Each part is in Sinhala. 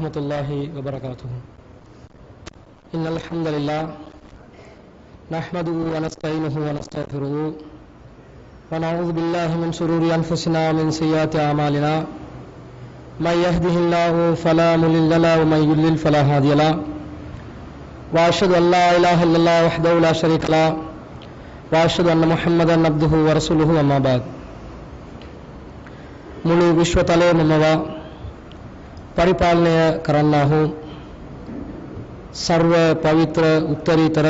वरहमतुल्लाहि वबरकातुहु। इन्नल हम्दुलिल्लाह नहमदुहु व नस्तईनुहु व नस्तगफिरुहु व नऊज़ु बिल्लाहि मिन शुरूरि अनफुसिना व मिन सय्यिआति अमालिना मन यहदिहिल्लाहु फला मुदिल्ल लहु व मन युद्लिल फला हादिय लहु व अशहदु अन ला इलाहा इल्लल्लाह वहदहु ला शरीका लहु व अशहदु अन्न मुहम्मदन अब्दुहु व रसूलुहु अम्मा बाद। මුළු විශ්වතලයේම परिपालनය කරන්නා වූ සර්ව පවිත්‍ර උත්තරීතර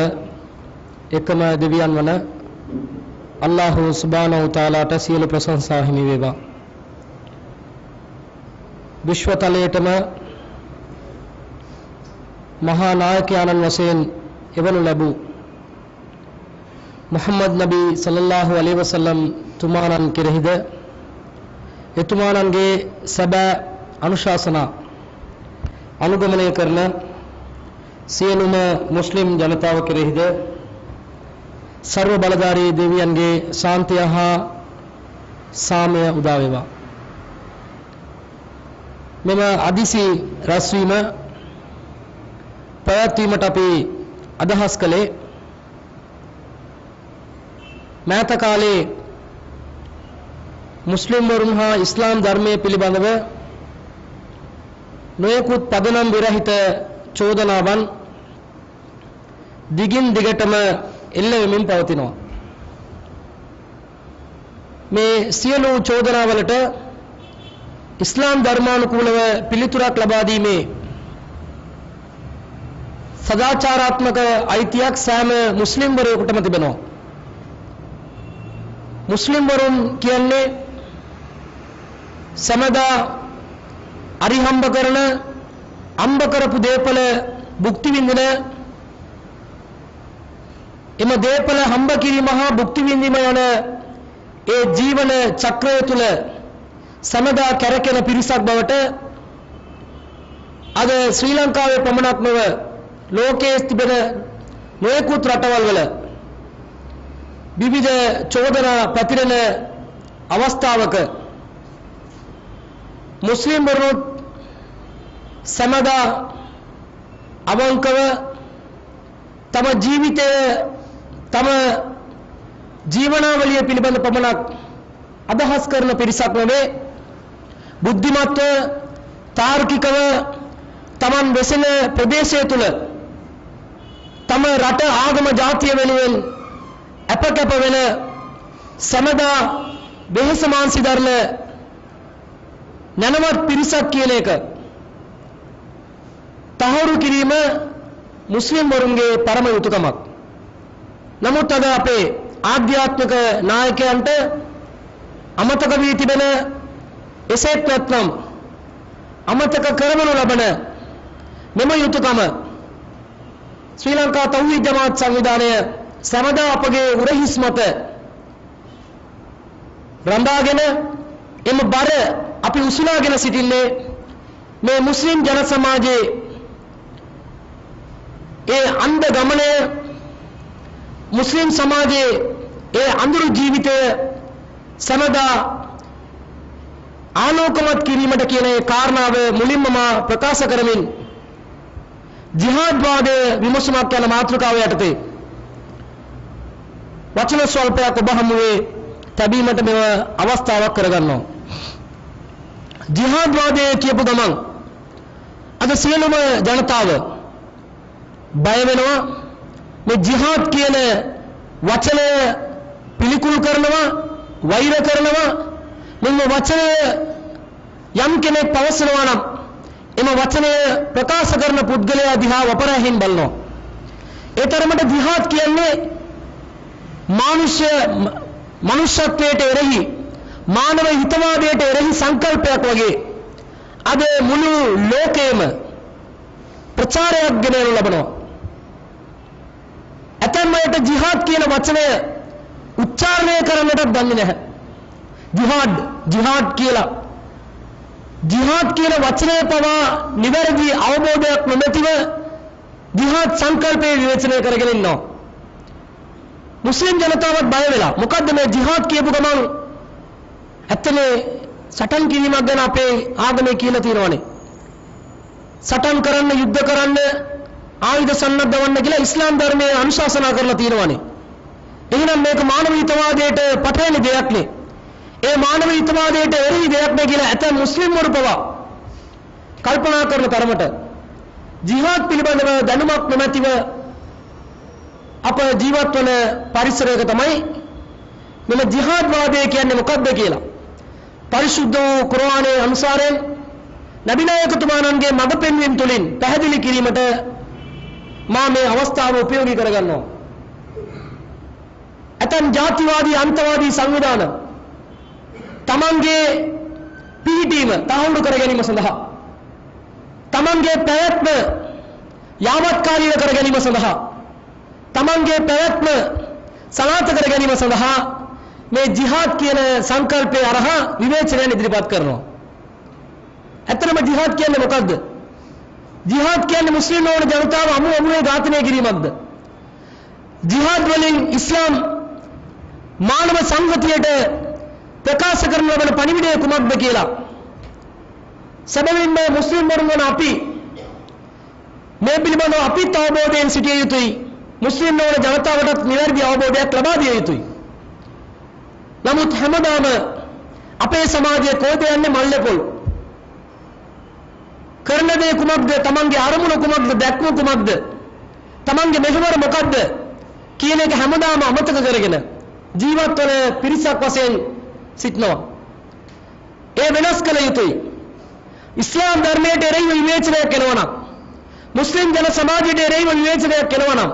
එකම දෙවියන් වන අල්ලාහ් සුබ්හානහු තාලාට සියලු ප්‍රශංසා හිමි වේවා. විශ්වතලයේටම මහා නායකයන්න් වශයෙන් එවනු ලැබූ මුහම්මද් නබී සල්ලල්ලාහු අලයිහි වසල්ලම් තුමාණන් කෙරෙහිද එතුමාණන්ගේ සැබෑ අනුශාසනා අනුගමනය කරන සියලුම මුස්ලිම් ජනතාව කෙරෙහිද සර්ව බලධාරී දෙවියන්ගේ ශාන්තිය හා සාමය උදා වේවා. මෙම අදිසි රැස්වීම පැවැත්වීමට අපි අදහස් කළේ මෑත කාලේ මුස්ලිම් වරුන් හා ඉස්ලාම් ධර්මයේ පිළිබඳව නොයෙකුත් පදනම් විරහිත චෝදනාවන් දිගින් දිගටම එල්ල වෙමින් පවතිනවා. මේ සියලු චෝදනාවලට ඉස්ලාම් ධර්මානුකූලව පිළිතුරක් ලබා දීමේ සදාචාරාත්මක අයිතියක් සෑම මුස්ලිම් වරයෙකුටම තිබෙනවා. මුස්ලිම් වරුන් කියන්නේ සමදා අරිහම්බ කරන අම්බ කරපු දේපල භුක්ති විඳින එම දේපල හම්බ කිරීම හා භුක්ති විඳීම යන ඒ ජීවන චක්‍රය තුල සමදා කැරකෙන පිරිසක් බවට අද ශ්‍රී ලංකාවේ පමණක් නොව ලෝකයේ තිබෙන නොයෙකුත් රටවල් වල විවිධ චෝදනා පැතිරෙන අවස්ථාවක මුස්ලිම් වරුන් සමදා අවංකව තම ජීවිතය තම ජීවනාවලිය පිළිබඳ පමණක් අදහස් කරන පිරිසක් නොවේ බුද්ධිමත්ව තාර්කිකව තමන් වෙසෙන ප්‍රදේශය තුල තම රට ආගම ජාතිය වෙනුවෙන් අපකප වෙන සමදා වෙහෙස මාන්සි දරන නැනවත් පිරිසක් කියන එක තහවුරු කිරීම මුස්ලිම් වරුන්ගේ පරම යුතුයකමක්. නමුත් අද අපේ ආධ්‍යාත්මික නායකයන්ට අමතක වී තිබෙන එසේත් නැත්නම් අමතක කරවනු ලබන මෙම යුතුයකම ශ්‍රී ලංකා තෞහීද් ජමාත් සංවිධානය සමදා අපගේ උරහිස් මත රඳාගෙන එම බර අපි උසුලාගෙන සිටින්නේ මේ මුස්ලිම් ජන සමාජයේ ඒ අන්ධ ගමනය මුස්ලිම් සමාජයේ ඒ අඳුරු ජීවිතය සමදා ආලෝකමත් කිරීමට කියන ඒ කාරණාව මුලින්ම මා ප්‍රකාශ කරමින් ජිහාද් වාදයේ විමසුමක් යන මාතෘකාව යටතේ වචන ස්වල්පයක් ඔබ හමුවේ තැබීමට මෙව අවස්ථාවක් කරගන්නවා. ජිහාද් වාදයේ කියපු ගමන් අද සියලුම ජනතාව බය වෙනවා. මේ ජිහාද් කියන වචනය පිළිකුල් කරනවා, වෛර කරනවා. මෙන්න වචනය යම් කෙනෙක් පවසනවා නම් එම වචනය ප්‍රකාශ කරන පුද්ගලයා දිහා වපරහින් බලනවා. ඒ තරමට ජිහාද් කියන්නේ මනුෂ්‍යත්වයට එරෙහි මානව හිතවාදයට එරෙහි සංකල්පයක් වගේ අද මුළු ලෝකයේම ප්‍රචාරයක් ගෙන යනු ලබනවා. ඇතැම් අයට ජිහාද් කියන වචනය උච්චාරණය කරන්නටත් දන්නේ නැහැ. ජිහාද් කියලා ජිහාද් කියන වචනය පවා නිවැරදි අවබෝධයක් නොමැතිව ජිහාද් සංකල්පය විවේචනය කරගෙන ඉන්නවා. මුස්ලිම් ජනතාවත් බය වෙලා. මොකද්ද මේ ජිහාද් කියපු ගමන් ඇත්තනේ සටන් කිරීමක් ගැන අපේ ආගමේ කියලා තියෙනවානේ. සටන් කරන්න යුද්ධ කරන්න ආයුධ සන්නද්ධ වන්න කියලා ඉස්ලාම් ධර්මයේ අනුශාසනා කරලා තියෙනවානේ. එහෙනම් මේක මානවීයතාවයට පටහැනි දෙයක් නේ. ඒ මානවීයතාවයට එරෙහි දෙයක් නේ කියලා ඇතැම් මුස්ලිම් වරු පවා කල්පනා කරන තරමට ජිහාද් පිළිබඳව දැනුමක් නොමැතිව අප ජීවත් වන පරිසරයක තමයි මෙල ජිහාද් වාදය කියන්නේ මොකක්ද කියලා පරිශුද්ධ වූ කුර්ආනයේ අනුසාරයෙන් නබි නායකතුමාණන්ගේ මඟ පෙන්වීම තුළින් පැහැදිලි කිරීමට මා මේ අවස්ථාව උපයෝගී කරගන්නවා. ඇතන් ජාතිවාදී අන්තවාදී සංවිධාන තමන්ගේ පිහිටීම තහවුරු කර ගැනීම සඳහා තමන්ගේ පැවැත්ම යාවත්කාරීව කර ගැනීම සඳහා තමන්ගේ පැවැත්ම සනාථ කර ගැනීම සඳහා මේ ජිහාද් කියන සංකල්පය අරහා විවේචනය ඉදිරිපත් කරනවා. ඇත්තටම ජිහාද් කියන්නේ මොකක්ද? ජිහාද් කියන්නේ මුස්ලිම් නොවන ජනතාව අමුවේ ඝාතනය කිරීමක්ද? ජිහාද් වලින් ඉස්ලාම් මානව සංගතියට ප්‍රකාශ කරන ලබන පණිවිඩය කුමක්ද කියලා සැබවින්ම මුස්ලිම් වරුන් අපි මේ පිළිබඳව අපිත් අවබෝධයෙන් සිටිය යුතුයි. මුස්ලිම් නොවන ජනතාවටත් නිවැරදි අවබෝධයක් ලබා දිය යුතුයි. නමුත් හැමදාම අපේ සමාජයේ කොහෙද යන්නේ මල්ලේපොල් කරන දේ කුමක්ද? තමන්ගේ අරමුණ කුමක්ද? දැක්ම කුමක්ද? තමන්ගේ මෙහෙවර මොකක්ද කියන එක හැමදාම අමතක කරගෙන ජීවත් වන පිරිසක් වශයෙන් සිටනවා. ඒ වෙනස් කළ යුතුයි. ඉස්ලාම් ධර්මයට එරෙහිව විවේචනයක් කරනවා නම් මුස්ලිම් ජන සමාජයට එරෙහිව විවේචනයක් කරනවා නම්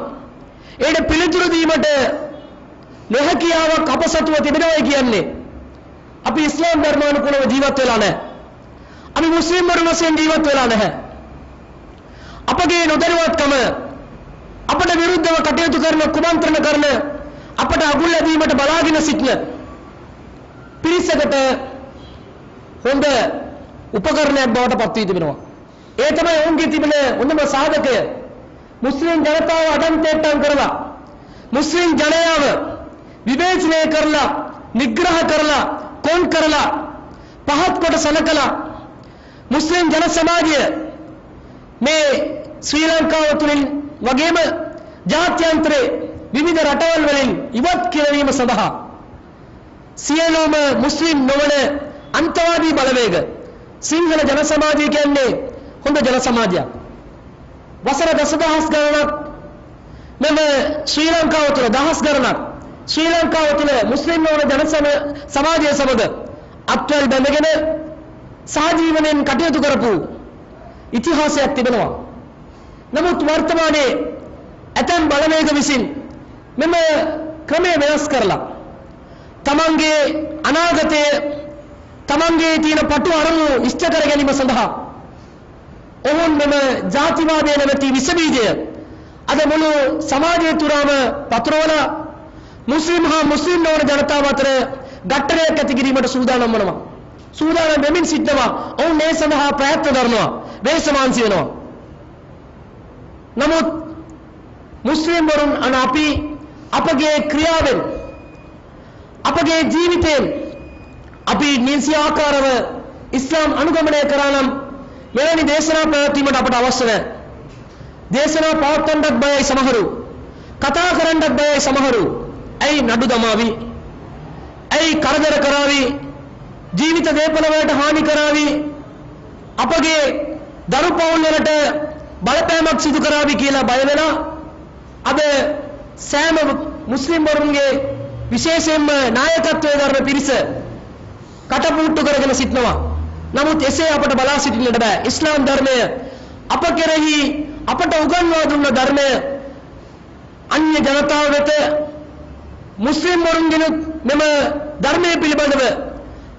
ඒකට පිළිතුරු දීමට නොහැකියාවක් අප සතුව තිබෙනවා කියන්නේ අපි ඉස්ලාම් ධර්මානුකූලව ජීවත් වෙලා නැහැ. අපි මුස්ලිම් වරුන් වශයෙන් ජීවත් වෙලා නැහැ. අපගේ නොදැනුවත්කම අපට විරුද්ධව කටයුතු කරන කුමන්ත්‍රණ කරන අපට අගුල් ලැබීමට බලාගෙන සිටින පිරිසකට හොඳ උපකරණයක් බවට පත් වී තිබෙනවා. ඒ තමයි ඔවුන්ගේ තිබෙන හොඳම සාධකය. මුස්ලිම් ජනතාව අදන්තේට්ටම් කරලා මුස්ලිම් ජනයාව විවේචනය කරලා නිග්‍රහ කරලා කොන් කරලා පහත් කොට සලකලා මුස්ලිම් ජන සමාජය මේ ශ්‍රී ලංකාව තුළින් වගේම ජාත්‍යන්තරේ විවිධ රටවල් වලින් ඉවත් කිරීම සඳහා සියලුම මුස්ලිම් නොවන අන්තවාදී බලවේග සිංහල ජන සමාජය කියන්නේ හොඳ ජන සමාජයක්. වසර දසදහස් ගණනක් මෙම ශ්‍රී ලංකාව තුළ දහස් ගණනක් ශ්‍රී ලංකාව තුළ මුස්ලිම් නොවන ජන සමාජය සමග අත්වැල් බැඳගෙන සහජීවනයෙන් කටයුතු කරපු ඉතිහාසයක් තිබෙනවා. නමුත් වර්තමානයේ ඇතැම් බලවේග විසින් මෙම ක්‍රමය වෙනස් කරලා තමන්ගේ අනාගතය තමන්ගේ තියෙන පටු අරමුණු ඉෂ්ට කර ගැනීම සඳහා ඔවුන් මෙම ජාතිවාදය නැමැති විස බීජය අද මුළු සමාජය තුරාම පතුරවලා මුස්ලිම් හා මුස්ලිම් නොවන ජනතාව අතර ගැටලුවක් ඇති කිරීමට සූදානම් වෙනවා. සූදානම් වෙමින් සිටනවා. ඔවුන් මේ සඳහා ප්‍රයත්න කරනවා. වේසමාංශ වෙනවා. නමුත් මුස්ලිම් වරුන් අපි අපගේ ක්‍රියාවෙන් අපගේ ජීවිතයෙන් අපි නිසි ආකාරව ඉස්ලාම් අනුගමනය කරා නම් මෙවැනි දේශනා පැවැත්වීමට අපට අවශ්‍ය නැහැ. දේශනා පවත්වන්නත් බයයි සමහරු. කතා කරන්නත් බයයි සමහරු. ඇයි නඩු දමාවි? ඇයි කරදර කරાવી? ජීවිත දේපල වලට හානි කරાવી? අපගේ දරු පවුල් වලට බලපෑමක් සිදු කරાવી කියලා බය වෙලා අද සෑම මුස්ලිම් වරුන්ගේ විශේෂයෙන්ම නායකත්වයේ දරන පිරිස කටපුට්ටු කරගෙන සිටනවා. නමුත් එසේ අපට බලා සිටින්නට බෑ. ඉස්ලාම් ධර්මය අප කෙරෙහි අපට උගන්වා දුන්න ධර්මය අන්‍ය ජනතාව වෙත මුස්ලිම් වරුන්ගෙන මෙම ධර්මයේ පිළිබඳව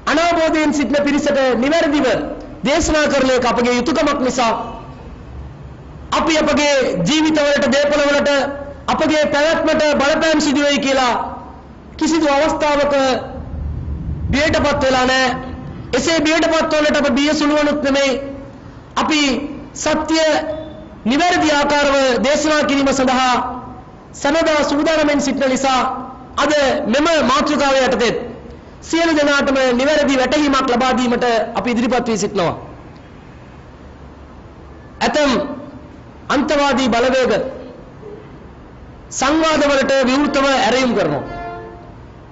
අනාවබෝධයෙන් සිටින පිරිසට නිවැරදිව දේශනා කරන එක අපගේ යුතුයකමක් නිසා අපි අපගේ ජීවිතවලට දේපලවලට අපගේ පැවැත්මට බලපෑම් සිදු වෙයි කියලා කිසිදු අවස්ථාවක බියටපත් වෙලා නැහැ. එසේ බියටපත් වන්නට අප බිය සුළුවනුත් නෙමෙයි. අපි සත්‍ය නිවැරදි ආකාරව දේශනා කිරීම සඳහා සමදා සූදානම්ෙන් සිටින නිසා අද මෙම මාතෘකාව යටතේ සියලු දෙනාටම නිවැරදි වැටහීමක් ලබා දීමට අපි ඉදිරිපත් වී සිටිනවා. ඇතම් අන්තවාදී බලවේග සංවාදවලට විවෘතව ඇරයුම් කරනවා.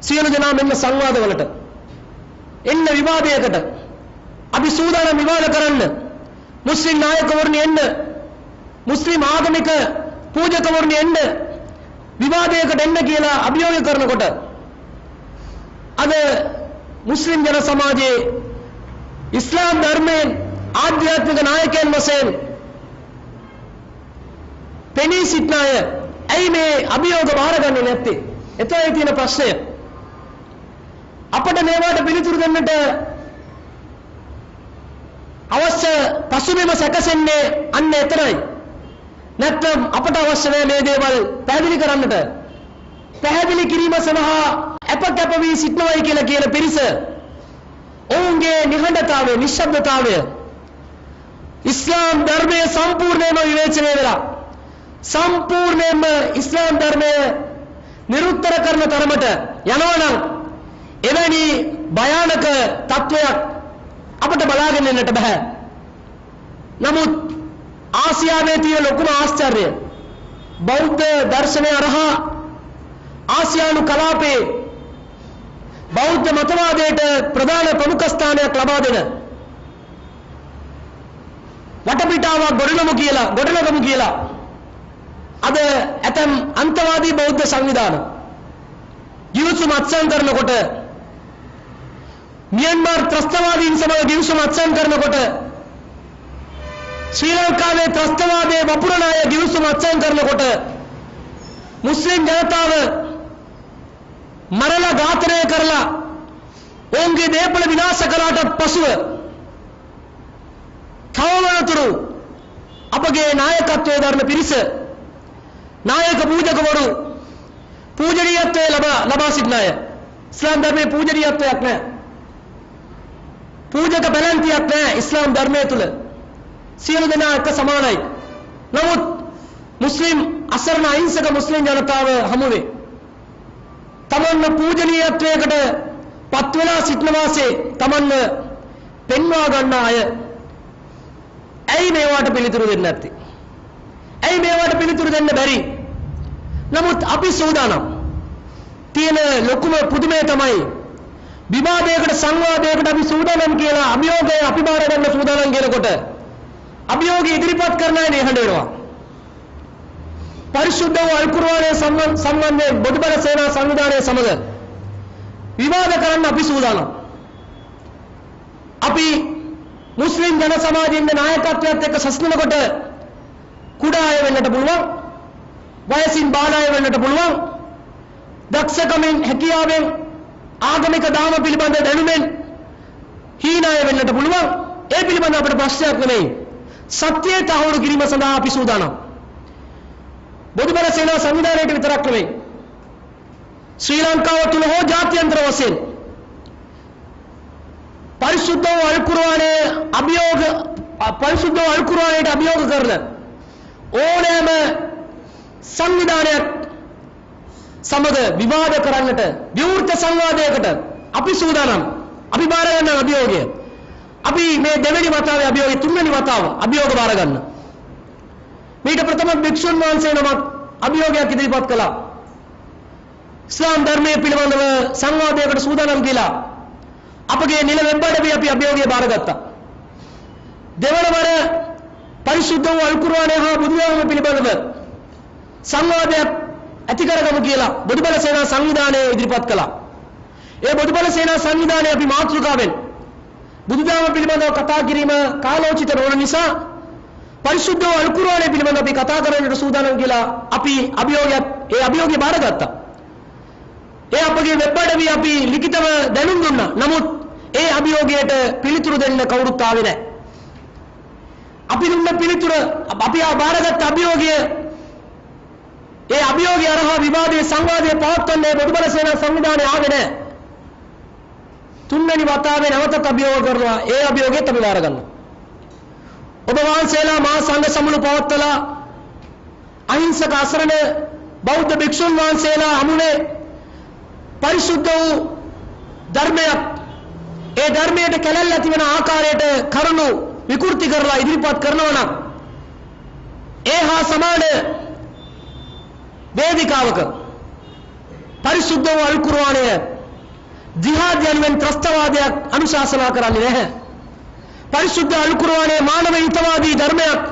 සියලු දෙනා මෙන්න සංවාදවලට එන්න විවාදයකට අපි සූදානම් විවාද කරන්න. මුස්ලිම් නායකවරුනි එන්න, මුස්ලිම් ආගමික පූජකවරුනි එන්න, විවාදයකට එන්න කියලා අභියෝග කරනකොට අද මුස්ලිම් ජන සමාජයේ ඉස්ලාම් ධර්මයේ ආධ්‍යාත්මික නායකයන් වශයෙන් පෙනී සිටින අය ඇයි මේ අභියෝග බාරගන්නේ නැත්තේ? එතනයි තියෙන ප්‍රශ්නය. අපට මේවට පිළිතුරු දෙන්නට අවශ්‍ය පසුබිම සැකසෙන්නේ අන්න එතරයි. නැත්නම් අපට අවශ්‍ය මේ දේවල් පැහැදිලි කරන්නට, පැහැදිලි කිරීම සඳහා අපකප වී සිටනවායි කියලා කියන පිරිස ඔවුන්ගේ නිහඬතාවය, නිශ්ශබ්දතාවය ඉස්ලාම් ධර්මයේ සම්පූර්ණයෙන්ම විවේචනය වෙලා සම්පූර්ණයෙන්ම ඉස්ලාම් ධර්මය නිරුත්තර කරන තරමට යනවනම් එවැනි භයානක තත්වයක් අපට බලාගෙන ඉන්නට බෑ. නමුත් ආසියාවේ තියෙන ලොකුම ආශ්චර්යය බෞද්ධ දර්ශනය අරහා ආසියානු කලාපයේ බෞද්ධ මතවාදයට ප්‍රධාන ප්‍රමුඛ ස්ථානයක් ලබා දෙන වටපිටාවක් ගොඩනගමු කියලා අද ඇතම් අන්තවාදී බෞද්ධ සංවිධාන ගිවිසුම අත්සන් කරනකොට, මියන්මාර් ත්‍රස්තවාදීන් සමග ගිවිසුම අත්සන් කරනකොට, ශ්‍රී ලංකාවේ ත්‍රස්තවාදයේ වපුරන අය ගිවිසුම අත්සන් කරනකොට මුස්ලිම් ජනතාව මරලා ඝාතනය කරලා ඔවුන්ගේ දේපල විනාශ කළාට පසුව තවමතුරු අපගේ නායකත්වයේ දරන පිරිස, නායක පූජකවරු පූජනීයත්වයේ ලබා සිටින අය. ඉස්ලාම් ධර්මයේ පූජනීයත්වයක් නැහැ. පූජක බැලන්තියක් නැහැ ඉස්ලාම් ධර්මයේ තුල. සියලු දෙනා එක සමානයි. නමුත් මුස්ලිම් අසරණ අහිංසක මුස්ලිම් ජනතාව හමුවේ තමන්ව පූජනීයත්වයකට පත් වෙලා සිටින වාසේ තමන්ව පෙන්වා ගන්න අය ඇයි මේවට පිළිතුරු දෙන්නේ නැත්තේ? ඇයි මේවට පිළිතුරු දෙන්න බැරි? නමුත් අපි සූදානම්. තියෙන ලොකුම පුදුමය තමයි විවාදයකට, සංවාදයකට අපි සූදානම් කියලා අභියෝගය අපි බාර ගන්න සූදානම් කියනකොට අභියෝගය ඉදිරිපත් කරන අය නිහඬ වෙනවා. පරිශුද්ධ වූ අල් කුර්ආනයේ සම්බන්ධයෙන් බොදුබල සේනා සංවිධානයේ සමග විවාද කරන්න අපි සූදානම්. අපි මුස්ලිම් ජන සමාජයේ නායකත්වයට එක්ක සස්නනකොට කුඩා අය වෙන්නට පුළුවන්, වයසින් බාල අය වෙන්නට පුළුවන්, දක්ෂකමින් හැකියාවෙන් ආගමික දාම පිළිබඳ දැනුමෙන් හීන අය වෙන්නට පුළුවන්. ඒ පිළිබඳ අපිට ප්‍රශ්නයක් නෙමෙයි. සත්‍යය තහවුරු කිරීම සඳහා අපි සූදානම්. බොදුබල සේනා සංවිධානයට විතරක් නෙමෙයි, ශ්‍රී ලංකාව තුල හෝ ජාත්‍යන්තර වශයෙන් පරිශුද්ධ වූ අල් කුර්ආනයේ අභියෝග කරන ඕනෑම සංවිධානයක් සමග විවාද කරන්නට, විවෘත සංවාදයකට අපි සූදානම්. අපි බාර ගන්න අභියෝගය. අපි මේ දෙවෙනි වතාවේ අභියෝගය, තුන්වෙනි වතාව අභියෝග බාර ගන්න. මේක ප්‍රථම භික්ෂුන් වහන්සේ නමක් අභියෝගයක් ඉදිරිපත් කළා. ඉස්ලාම් ධර්මයේ පිළිබඳව සංවාදයකට සූදානම් කියලා අපගේ නිල වෙබ් අඩවිය අපි අභියෝගය බාරගත්තා. දෙවන වර පරිශුද්ධ වූ අල් කුර්ආනය හා බුදුදහම පිළිබඳව සංවාදයක් ඇති කරගමු කියලා බොදුබල සේනා සංවිධානය ඉදිරිපත් කළා. ඒ බොදුබල සේනා සංවිධානය අපි මාතෘකාවෙන් බුදුදහම පිළිබඳව කතා කිරීම කාලෝචිත නොවන නිසා පරිශුද්ධ වූ අල් කුර්ආනය පිළිබඳව අපි කතා කරන්නට සූදානම් කියලා අපි අභියෝගය බාරගත්තා. ඒ අපගේ වෙබ් අඩවිය අපි ලිඛිතව දැනුම් දුන්නා. නමුත් ඒ අභියෝගයට පිළිතුරු දෙන්න කවුරුත් ආවේ නැහැ. අපි දුන්න පිළිතුර, අපි බාරගත් අභියෝගය, ඒ අභියෝගය අරහා විවාදයේ සංවාදයේ පවත්වන්නේ බොදුබල සේනා සංවිධානය ආවේ නැහැ. තුන්වෙනි වතාවේ නැවතත් අභියෝග කරනවා. ඒ අභියෝගයත් අපි බාර ගන්නවා. ඔබ වහන්සේලා මහා සංඝ සමුළු පවත්වලා අහිංසක අසරණ බෞද්ධ භික්ෂුන් වහන්සේලා හමුවේ පරිශුද්ධ වූ ධර්මයක්, ඒ ධර්මයට කැලැල් ඇති වෙන ආකාරයට කරුණු විකෘති කරලා ඉදිරිපත් කරනවා නම් ඒහා සමාන වේදිකාවක පරිසුද්ධ වූ අල් කුර්ආනය ජිහාද් යනුවෙන් ත්‍රස්තවාදයක් අනුශාසනා කරන්නේ නැහැ. පරිසුද්ධ අල් කුර්ආනයේ මානව හිතවාදී ධර්මයක්,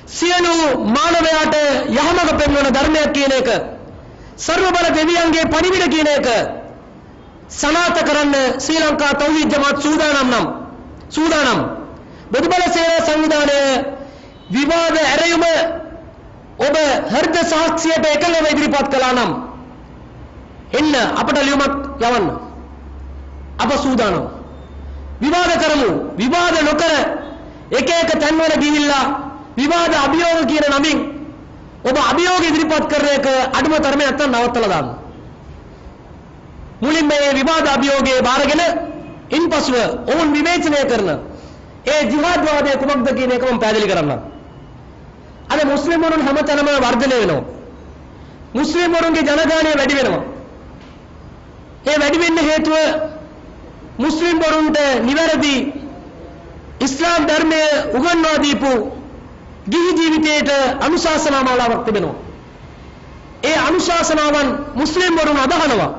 සියලු මානවයාට යහමඟ පෙන්වන ධර්මයක් කියන එක, සර්ව බල දෙවියන්ගේ පණිවිඩ කියන එක සනාථ කරන්න ශ්‍රී ලංකා තෞහීද් ජමාත් සූදානම්. බුදුබල සේනා සංවිධානය විවාද ඇරයුම ඔබ හෘද සාක්ෂියට එකලව ඉදිරිපත් කළා නම් එන්න අපට ලියුමක් යවන්න. අප සූදානම්. විවාද කරමු. විවාද නොකර එක තැන්වල ගිහිල්ලා විවාද අභියෝග කියන නමින් ඔබ අභියෝග ඉදිරිපත් කරන එක අඩුම තරමේ නැත්තම් නවත්තලා දාන්න. මුලින්ම මේ විවාද අභියෝගයේ බාරගෙන ඉන්පසුව ඔවුන් විවේචනය කරන ඒ ජිහාද් වාදය කුමක්ද කියන එක මම පැහැදිලි කරන්නම්. අද මුස්ලිම්වරුන් හැමතැනම වර්ධනය වෙනවා. මුස්ලිම්වරුන්ගේ ජනගහනය වැඩි වෙනවා. ඒ වැඩි වෙන්න හේතුව මුස්ලිම්වරුන්ට නිවැරදි ඉස්ලාම් ධර්මය උගන්වා දීපු ගිහි ජීවිතයට අනුශාසනා මාලාවක් තිබෙනවා. ඒ අනුශාසනාවන් මුස්ලිම්වරුන් අදහනවා.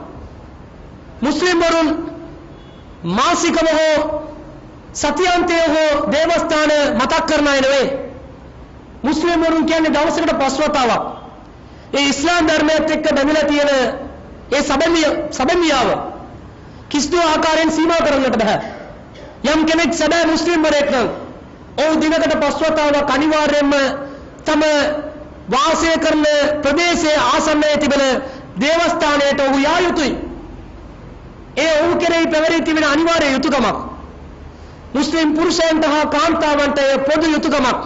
මුස්ලිම්වරුන් මාසිකව හෝ සතියන්තයේ හෝ දේවස්ථාන මතක් කරන අය නෙවෙයි. මුස්ලිම්වරුන් කියන්නේ දවසකට 5 වතාවක් ඒ ඉස්ලාම් ධර්මයත් එක්ක බැඳලා තියෙන ඒ සබමියාව කිසිදු ආකාරයෙන් සීමා කරන්නට බෑ. යම් කෙනෙක් සදා මුස්ලිම්වරයෙක් නම් ඔහු දිනකට 5 වතාවක් අනිවාර්යයෙන්ම තම වාසය කරන ප්‍රදේශයේ ආසන්නයේ තිබෙන දේවස්ථානයට ඔහු යා යුතුයි. ඒ ඔහු කෙරෙහි පැවරී තිබෙන අනිවාර්ය යුතුයකමක්. මුස්ලිම් පුරුෂයන්ට හා කාන්තාවන්ට පොදු යුතුයකමක්.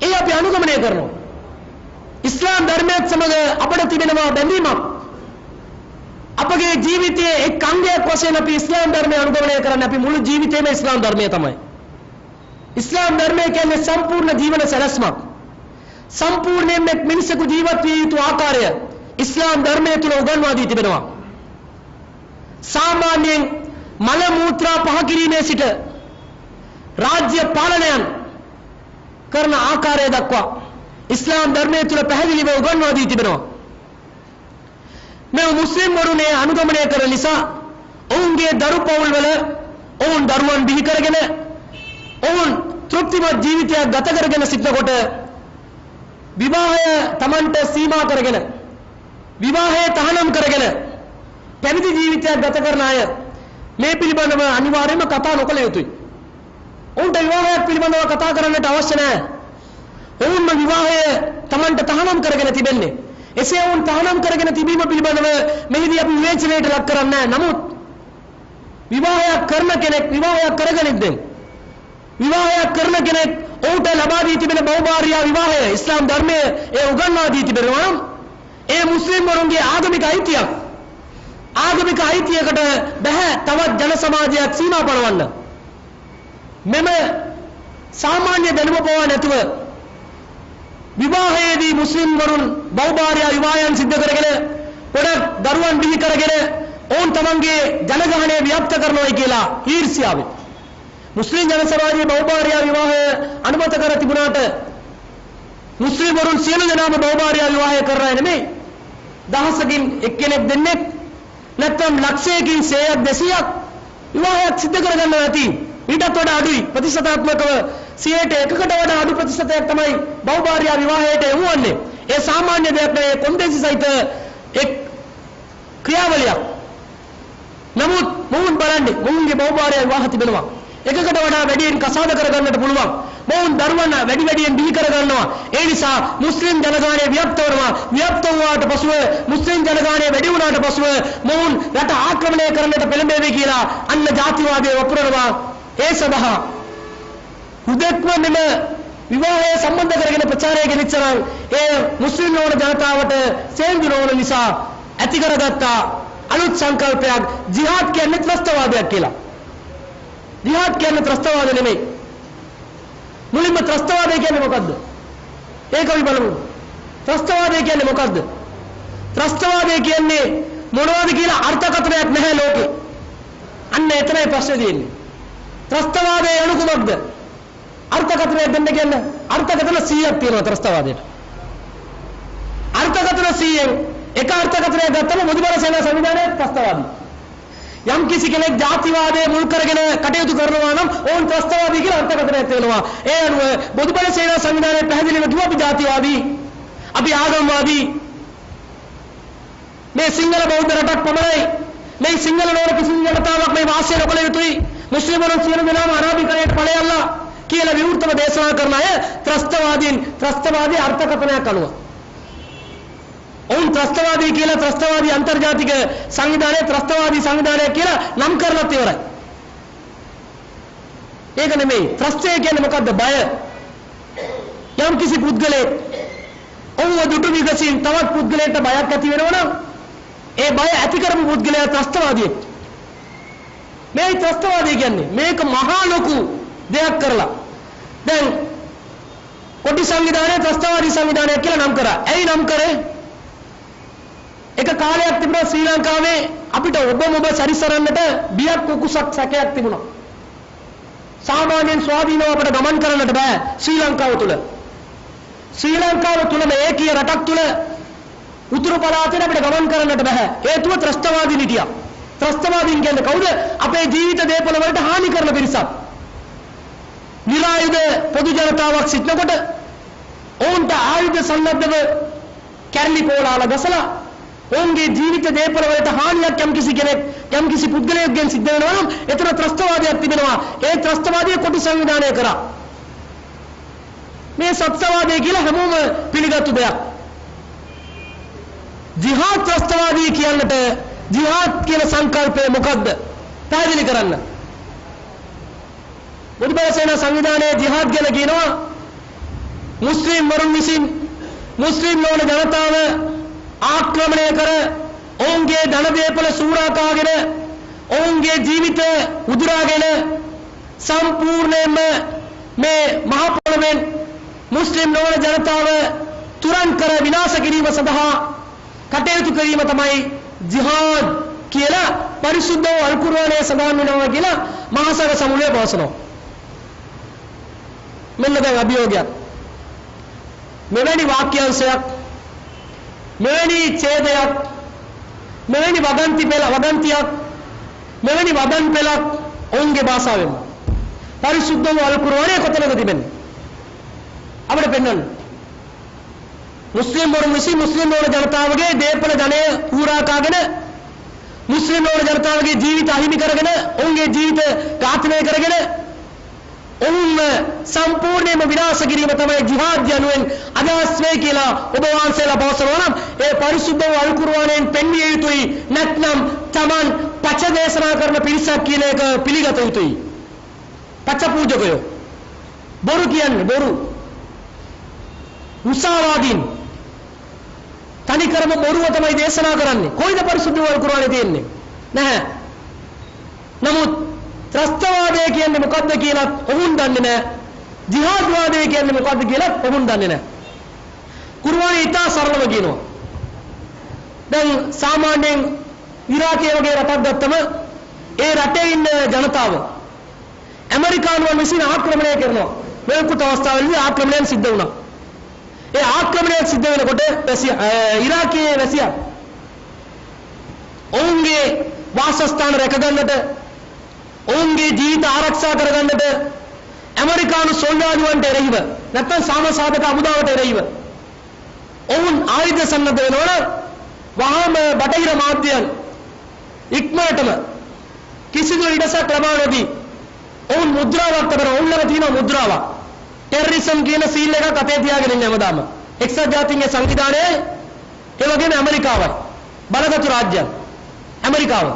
ඒ අපි අනුගමනය කරනවා. ඉස්ලාම් ධර්මයත් සමග අපට තිබෙනවා බැඳීමක්. අපගේ ජීවිතයේ එක් අංගයක් වශයෙන් අපි ඉස්ලාම් ධර්මය අනුගමනය කරන්නේ. අපි මුළු ජීවිතේම ඉස්ලාම් ධර්මය තමයි. ඉස්ලාම් ධර්මය කියන්නේ සම්පූර්ණ ජීවන සැලැස්මක්. සම්පූර්ණයෙන්ම මිනිසෙකු ජීවත් විය යුතු ආකාරය ඉස්ලාම් ධර්මය තුල උගන්වා දී තිබෙනවා. සාමාන්‍යයෙන් මල මූත්‍රා පහ කිරීමේ සිට රාජ්‍ය පාලනයන් කරන ආකාරය දක්වා ඉස්ලාම් ධර්මය තුල පැහැදිලිව උගන්වා දී තිබෙනවා. මේ මුස්ලිම් වරුනේ අනුගමනය කරන නිසා ඔවුන්ගේ දරු පවුල්වල ඔවුන් දරුවන් බිහි කරගෙන ඔවුන් තෘප්තිමත් ජීවිතයක් ගත කරගෙන සිටනකොට විවාහය Tamanට සීමා කරගෙන විවාහය තහනම් කරගෙන පැවිදි ජීවිතයක් ගත කරන අය මේ පිළිබඳව අනිවාර්යයෙන්ම කතා නොකළ යුතුයි. ඔවුන්ට විවාහයක් පිළිබඳව කතා කරන්නට අවශ්‍ය නැහැ. ඔවුන්ම විවාහය Tamanට තහනම් කරගෙන තිබෙන්නේ. එසේ ඔවුන් තහනම් කරගෙන තිබීම පිළිබඳව මෙහිදී අපි විවේචනයට ලක් කරන්නේ නැහැ. නමුත් විවාහයක් කරන කෙනෙක් විවාහයක් කරගනිද්දී විවාහයක් කරන කෙනෙක් ඔහුට ලබා දී තිබෙන බහුභාර්යා විවාහය ඉස්ලාම් ධර්මයේ ඒ උගන්වා දී තිබෙනවා. ඒ මුස්ලිම් වරුන්ගේ ආගමික අයිතියක්. ආගමික අයිතියකට බෑ තවත් ජන සමාජයක් සීමා පනවන්න. මෙම සාමාන්‍ය දැනුම පවා නැතුව විවාහයේදී මුස්ලිම් වරුන් බහුභාර්යා විවාහයන් සිද්ධ කරගෙන පොඩක් දරුවන් බිහි කරගෙන ඔවුන් තමන්ගේ ජනගහනය ව්‍යාප්ත කරනවා කියලා ඊර්ෂ්‍යාවෙන් මුස්ලිම් ජන සමාජයේ බහුභාර්යා විවාහය අනුමත කර තිබුණාට මුස්ලිම් වරුන් සියලු දෙනාම බහුභාර්යා විවාහය කරන්නේ නෙමෙයි. දහසකින් එක්කෙනෙක් දෙන්නෙක් නැත්නම් ලක්ෂයකින් 100ක් 200ක් විවාහයක් සිද්ධ කරගන්න නැති ඊටත් වඩා අඩුයි ප්‍රතිශතාත්මකව 100ට 1කට වඩා අඩු ප්‍රතිශතයක් තමයි බහුභාර්යා විවාහයට යොමුවන්නේ. ඒ සාමාන්‍ය දෙයක් නෙවෙයි කොන්දේසි සහිත එක් ක්‍රියාවලියක්. නමුත් මොවුන් බලන්නේ මොවුන්ගේ බහුභාර්යා විවාහ තිබෙනවා. එකකට වඩා වැඩියෙන් කසාද කරගන්නට පුළුවන්. මොවුන් දරුවන් වැඩියෙන් බිහි කරගන්නවා. ඒ නිසා මුස්ලිම් ජනගහනය ව්‍යාප්ත වෙනවා. ව්‍යාප්ත වුණාට පසුව මුස්ලිම් ජනගහනය වැඩි වුණාට පසුව මොවුන් රට ආක්‍රමණය කරන්නට පෙළඹෙවි කියලා අන්න ජාතිවාදයේ වපුරනවා. ඒ සඳහා හුදෙක්ම මෙම විවාහය සම්බන්ධ කරගෙන ප්‍රචාරය ගෙනිච්චනම් ඒ මුස්ලිම් නොවන ජනතාවට සේන්දු නොවන නිසා ඇති කරගත්ත අලුත් සංකල්පයක් ජිහාද් කියන්නේ ත්‍රස්තවාදයක් කියලා. ජිහාද් කියන්නේ ත්‍රස්තවාද නෙමෙයි. මුලින්ම ත්‍රස්තවාදය කියන්නේ මොකද්ද? ඒක අපි බලමු. ත්‍රස්තවාදය කියන්නේ මොකද්ද? ත්‍රස්තවාදය කියන්නේ මොනවද කියලා අර්ථකථනයක් නැහැ ලෝකේ. අන්න එතනයි ප්‍රශ්නේ තියෙන්නේ. ත්‍රස්තවාදය යනු කුමක්ද? අර්ථකථනයක් දෙන්න කියන්න. අර්ථකථන 100ක් තියෙනවා ත්‍රස්තවාදයට. අර්ථකථන 100න් එක අර්ථකථනයක් ගත්තම මුදිබල සේනා සංවිධානයේ ත්‍රස්තවාදී. යම් කිසි කෙනෙක් ජාතිවාදයේ මුල් කරගෙන කටයුතු කරනවා නම් ඕන් ත්‍රස්තවාදී කියලා අර්ථකථනයක් තියෙනවා. ඒ අනුව මුදිබල සේනා සංවිධානයේ පැහැදිලිව කිව්වා අපි ජාතිවාදී, අපි ආගම්වාදී. මේ සිංහල බෞද්ධ රටක් පමණයි. මේ සිංහල නෝන කිසිම ජනතාවක් මේ වාසය නොකළ යුතුයි. මුස්ලිම්වරුන් සියලු දෙනාම අරාබිකරයට ඵලයල්ලා කියලා විවෘතව දේශනා කරන අය ත්‍රස්තවාදී අර්ථකථනයක් අනුව. ඔවුන් ත්‍රස්තවාදී කියලා ත්‍රස්තවාදී අන්තර්ජාතික සංවිධානය ත්‍රස්තවාදී සංවිධානය කියලා නම් කරලත් ඉවරයි. ඒක නෙමෙයි. ත්‍රස්තය කියන්නේ මොකද්ද? බය. යම් කිසි පුද්ගලයෙක් ඔවුව දුටු විගසින් තවත් පුද්ගලයෙක්ට බයක් ඇති වෙනවා නම් ඒ බය ඇති කරපු පුද්ගලයා ත්‍රස්තවාදියෙක්. මේ ත්‍රස්තවාදී කියන්නේ මේක මහා ලොකු දෙයක් කරලා. දැන් කොටි සංවිධානය ත්‍රස්තවාදී සංවිධානයක් කියලා නම් කරා. ඇයි නම් කරේ? එක කාලයක් තිබුණා ශ්‍රී ලංකාවේ අපිට ඔබ සැරිසරන්නට බියක් කුකුසක් සැකයක් තිබුණා. සාමාන්‍යයෙන් ස්වාධීනව අපිට ගමන් කරන්නට බෑ ශ්‍රී ලංකාව තුල. ශ්‍රී ලංකාව තුලම ඒකීය රටක් තුල උතුරු පළාතේ අපිට ගමන් කරන්නට බෑ. හේතුව ත්‍රස්තවාදී නිතිය. ත්‍රස්තවාදීන් කියන්නේ කවුද? අපේ ජීවිත දේපල වලට හානි කරන පිරිසක්. නිරායුධ පොදු ජනතාවක් සිටනකොට ඔවුන්ට ආයුධ සන්නද්ධව කැරලි පොලාල ගසලා ඔවුන්ගේ ජීවිත දේපල වලට හානියක් යම් කිසි පුද්ගලයෙක්ගෙන් සිද්ධ වෙනවා නම් ඒතර ත්‍රස්තවාදයක් තිබෙනවා. ඒ ත්‍රස්තවාදී කොටි සංවිධානය කරා. මේ සත්‍යවාදී කියලා හැමෝම පිළිගත්තු දෙයක්. ජිහාද් ත්‍රස්තවාදී කියන්නට ජිහාද් කියන සංකල්පය මොකද්ද? පැහැදිලි කරන්න. මුදිබල සේනා සංවිධානයේ ජිහාද් ගැන කියනවා මුස්ලිම් වරුන් විසින් මුස්ලිම් නොවන ජනතාව ආක්‍රමණය කර ඔවුන්ගේ ධන දේපල සූරා කාගෙන ඔවුන්ගේ ජීවිත උදුරාගෙන සම්පූර්ණයෙන්ම මේ මහ පොළොවෙන් මුස්ලිම් නොවන ජනතාව තුරන් කර විනාශ කිරීම සඳහා කටයුතු කිරීම තමයි ජිහාද් කියලා පරිසුද්ධ වූ අල් කුර්ආනයේ සඳහන් වෙනවා කියලා මහසග සමුලේ පවසනවා. මෙන්න දැන් අභියෝගයක්. මෙවැනි වාක්‍යාංශයක්, මෙවැනි ඡේදයක්, මෙවැනි වදන්තියක්, මෙවැනි වදන් පෙළක් ඔවුන්ගේ භාෂාවෙන් පරිසුද්ධ වූ අල් කුර්ආනයේ කොතනද තිබෙන්නේ? අපිට පෙන්වන්න. මුස්ලිම් වරුන් විසින් මුස්ලිම් වන ජනතාවගේ දේපල ධනය ඌරා කාගෙන මුස්ලිම් වන ජනතාවගේ ජීවිත අහිමි කරගෙන ඔවුන්ගේ ජීවිත ඝාතනය කරගෙන ඔවුන්ව සම්පූර්ණයෙන්ම විනාශ කිරීම තමයි ජිහාද් යනුවෙන් අදහස් වේ කියලා ඔබ වහන්සේලා පවසනවා නම් ඒ පරිසුද්ධ වූ අල් කුර්ආනයෙන් පෙන්විය යුතුයි. නැත්නම් Taman පච දේශනා කරන පිරිසක් කියන එක පිළිගත යුතුයි. පච පූජකයෝ බොරු කියන්නේ බොරු උසාවාදීන් තනිකරම බොරුව තමයි දේශනා කරන්නේ. කොයිද පරිසුද්ධ වූ අල් කුර්ආනයේ තියෙන්නේ? නැහැ. නමුත් ත්‍රස්තවාදය කියන්නේ මොකද්ද කියලා ඔවුන් දන්නේ නැහැ. ජිහාද් වාදය කියන්නේ මොකද්ද කියලා ඔවුන් දන්නේ නැහැ. කුර්ආනයේ ඉතා සරලව කියනවා. දැන් සාමාන්‍යයෙන් ඉරාකයේ වගේ රටක් ගත්තම ඒ රටේ ඉන්න ජනතාව ඇමරිකානුවන් විසින් ආක්‍රමණය කරනවා. මේකුත් අවස්ථාවලදී ආක්‍රමණයන් සිද්ධ වුණා. ඒ ආක්‍රමණය සිද්ධ වෙනකොට ඉරාකයේ වැසියන් ඔවුන්ගේ වාසස්ථාන රැකගන්නට ඔවුන්ගේ ජීවිත ආරක්ෂා කරගන්නට ඇමරිකානු සොල්දාදුවන්ට එරෙහිව නැත්නම් සාමසාධක හමුදාවට එරෙහිව ඔවුන් ආයුධ සන්නද්ධ වෙනවනම් වහාම බටහිර මාධ්‍යයන් ඉක්මනටම කිසිදු ඉඩසක් ලබා නොදී ඔවුන් මුද්‍රාවක් කරන ඔවුන් ළඟ තියෙන මුද්‍රාවක් ටෙරරිසම් කියන සීල් එකක් අතේ තියාගෙන ඉන්නේ හැමදාම. එක්සත් ජාතීන්ගේ සංවිධානයේ ඒ වගේම ඇමරිකාවයි බලගතු රාජ්‍යයන් ඇමරිකාව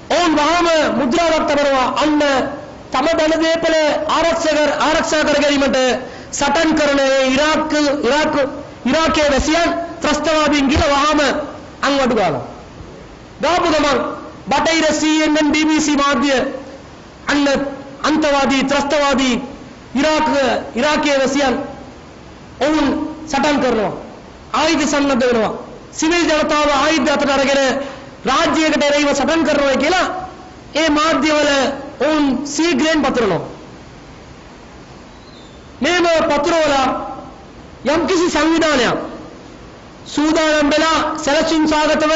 ඔවුන් වහාම මුද්‍රාවක් තබනවා අන්න තම ධන දේපල ආරක්ෂා කර ගැනීමට සටන් කරන ඉරාකයේ වැසියන් ත්‍රස්තවාදීන් කියලා වහාම අංවඩු ගාලා දාපු ගමන් බටහිර CNN BBC මාධ්‍ය අන්න අන්තවාදී ත්‍රස්තවාදී ඉරාකයේ වැසියන් ඔවුන් සටන් කරනවා ආයුධ සන්නද්ධ වෙනවා සිවිල් ජනතාව ආයුධ අතට අරගෙන රාජ්‍යයකට එරෙහිව සටන් කරනවා කියලා ඒ මාධ්‍යවල ඔවුන් සීග්‍රෙන් පතරනවා. මේව පතුරවලා යම්කිසි සංවිධානයක් සූදානම් වෙලා සැලසුම් සාගතව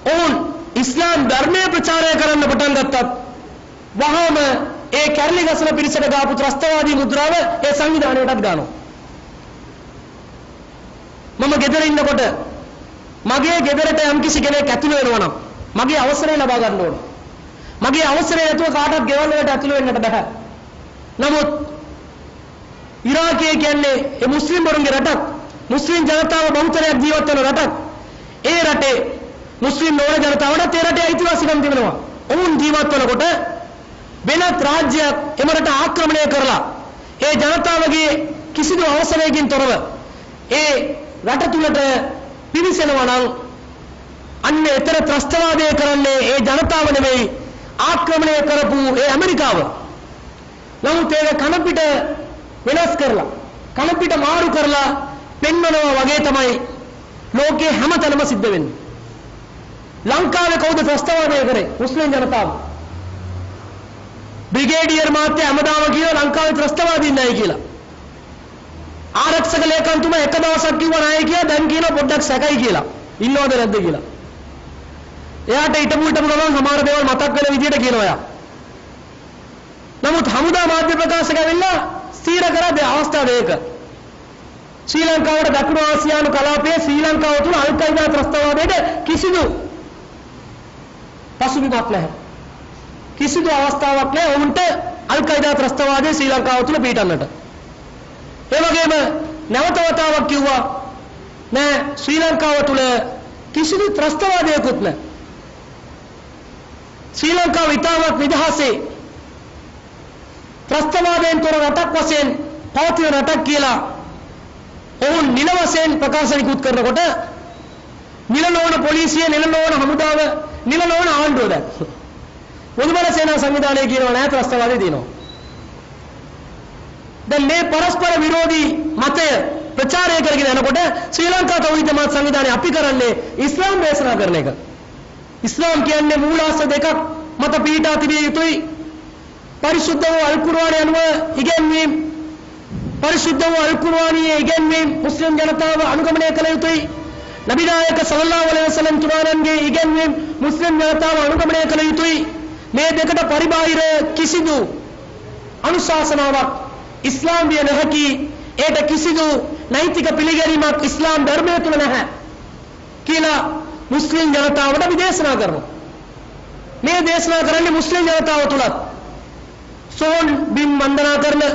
ඔවුන් ඉස්ලාම් ධර්මය ප්‍රචාරය කරන්න පටන් ගත්තත් වහාම ඒ කැරලි ගසන පිරිසට ගාපු ත්‍රස්තවාදී මුද්‍රාව ඒ සංවිධානයටත් ගන්නවා. මම ගෙදර ඉන්නකොට මගේ ගෙදරට යම්කිසි කෙනෙක් ඇතුළු වෙනවා නම් මගේ අවසරය ලබා ගන්න ඕන. මගේ අවසරය නැතුව කාටවත් ගෙවල් වලට ඇතුළු වෙන්නට බෑ. නමුත් ඉරාකයේ කියන්නේ ඒ මුස්ලිම් වරුන්ගේ රටක්. මුස්ලිම් ජනතාව බහුතරයක් ජීවත් වෙන රටක්. ඒ රටේ මුස්ලිම් නොවන ජනතාවට ඒ රටේ අයිතිවාසිකම් තිබෙනවා. ඔවුන් ජීවත් වෙනකොට වෙනත් රාජ්‍යයක් එම රට ආක්‍රමණය කරලා ඒ ජනතාවගේ කිසිදු අවසරයකින් තොරව ඒ රට තුලට පිවිසෙනවා නම් අන්න එතර ත්‍රස්තවාදය කරන්නේ ඒ ජනතාව නෙවෙයි ආක්‍රමණය කරපු ඒ ඇමරිකාව. නමුත් ඒක කනපිට වෙනස් කරලා කනපිට මාරු කරලා පෙන්වනවා වගේ තමයි ලෝකයේ හැමතැනම සිද්ධ වෙන්නේ. ලංකාවේ කවුද ත්‍රස්තවාදය කරේ? මුස්ලිම් ජනතාව. බ්‍රිගේඩියර් මාත්‍ය හැමදාම කියනවා ලංකාවේ ත්‍රස්තවාදීන් නැහැ කියලා. ආරක්ෂක ලේකම්තුමා එක දවසක් කිව්වා නැහැ කියලා දැන් කියනවා පොඩ්ඩක් සැකයි කියලා. ඉන්නවද නැද්ද කියලා. එයාට ඊටපු ගමන් සමහර දේවල් මතක් වෙන විදිහට කියනවා එයා. නමුත් හමුදා මාධ්‍ය ප්‍රකාශක ඇවිල්ලා ස්ථීර කරා අවස්ථාව දෙක. ශ්‍රී ලංකාවට දකුණු ආසියානු කලාපයේ ශ්‍රී ලංකාව තුළ අල් කයිදා ත්‍රස්තවාදයට කිසිදු පසුබිමක් නැහැ. කිසිදු අවස්ථාවක් නැහැ වුන්ට අල් කයිදා ත්‍රස්තවාදයේ ශ්‍රී ලංකාව තුළ පිටන්නට. ඒ වගේම නැවත වතාවක් කිව්වා නෑ ශ්‍රී ලංකාව තුළ කිසිදු ත්‍රස්තවාදයකුත් නැහැ. ශ්‍රී ලංකාව ඉතාමත් නිදහසේ ත්‍රස්තවාදයෙන් තොර රටක් වශයෙන් පවතින රටක් කියලා ඔවුන් නිල වශයෙන් ප්‍රකාශ නිකුත් කරනකොට නිල නොවන පොලිසිය, නිල නොවන හමුදාව, නිල නොවන ආණ්ඩුව දැන් මුදුබල සේනා සංවිධානය කියනවා නෑ ත්‍රස්තවාදී දිනනවා. දැන් මේ පරස්පර විරෝධී මතය ප්‍රචාරය කරගෙන යනකොට ශ්‍රී ලංකා තෞහීද් ජමාත් සංවිධානය අපි කරන්නේ ඉස්ලාම් දේශනා කරන එක. ඉස්ලාම් කියන්නේ මූලාශ්‍ර දෙකක් මත පිහිටා තිබිය යුතුයි. परिशुद्ध वो अल कुरआनी अनु इगेन्वीम परिशुद्ध वो अल कुरआनी इगेन्वीम मुस्लिम जनताव अनुगमने कल युतुई नबी नायक सल्लल्लाहु अलैहि वसल्लम तुरानंगे इगेन्वीम मुस्लिम जनताव अनुगमने कल युतुई මේ දෙකට පරිබාහිර කිසිදු අනුශාසනාවක් ඉස්ලාම් විය නොහැකි. ඒට කිසිදු නෛතික පිළිගැනීමක් ඉස්ලාම් ධර්මය තුල නැහැ කියලා මුස්ලිම් ජනතාවට අපි දේශනා කරනවා. මේ දේශනා කරන්නේ මුස්ලිම් ජනතාව තුලත් सोन बिम वंदना करने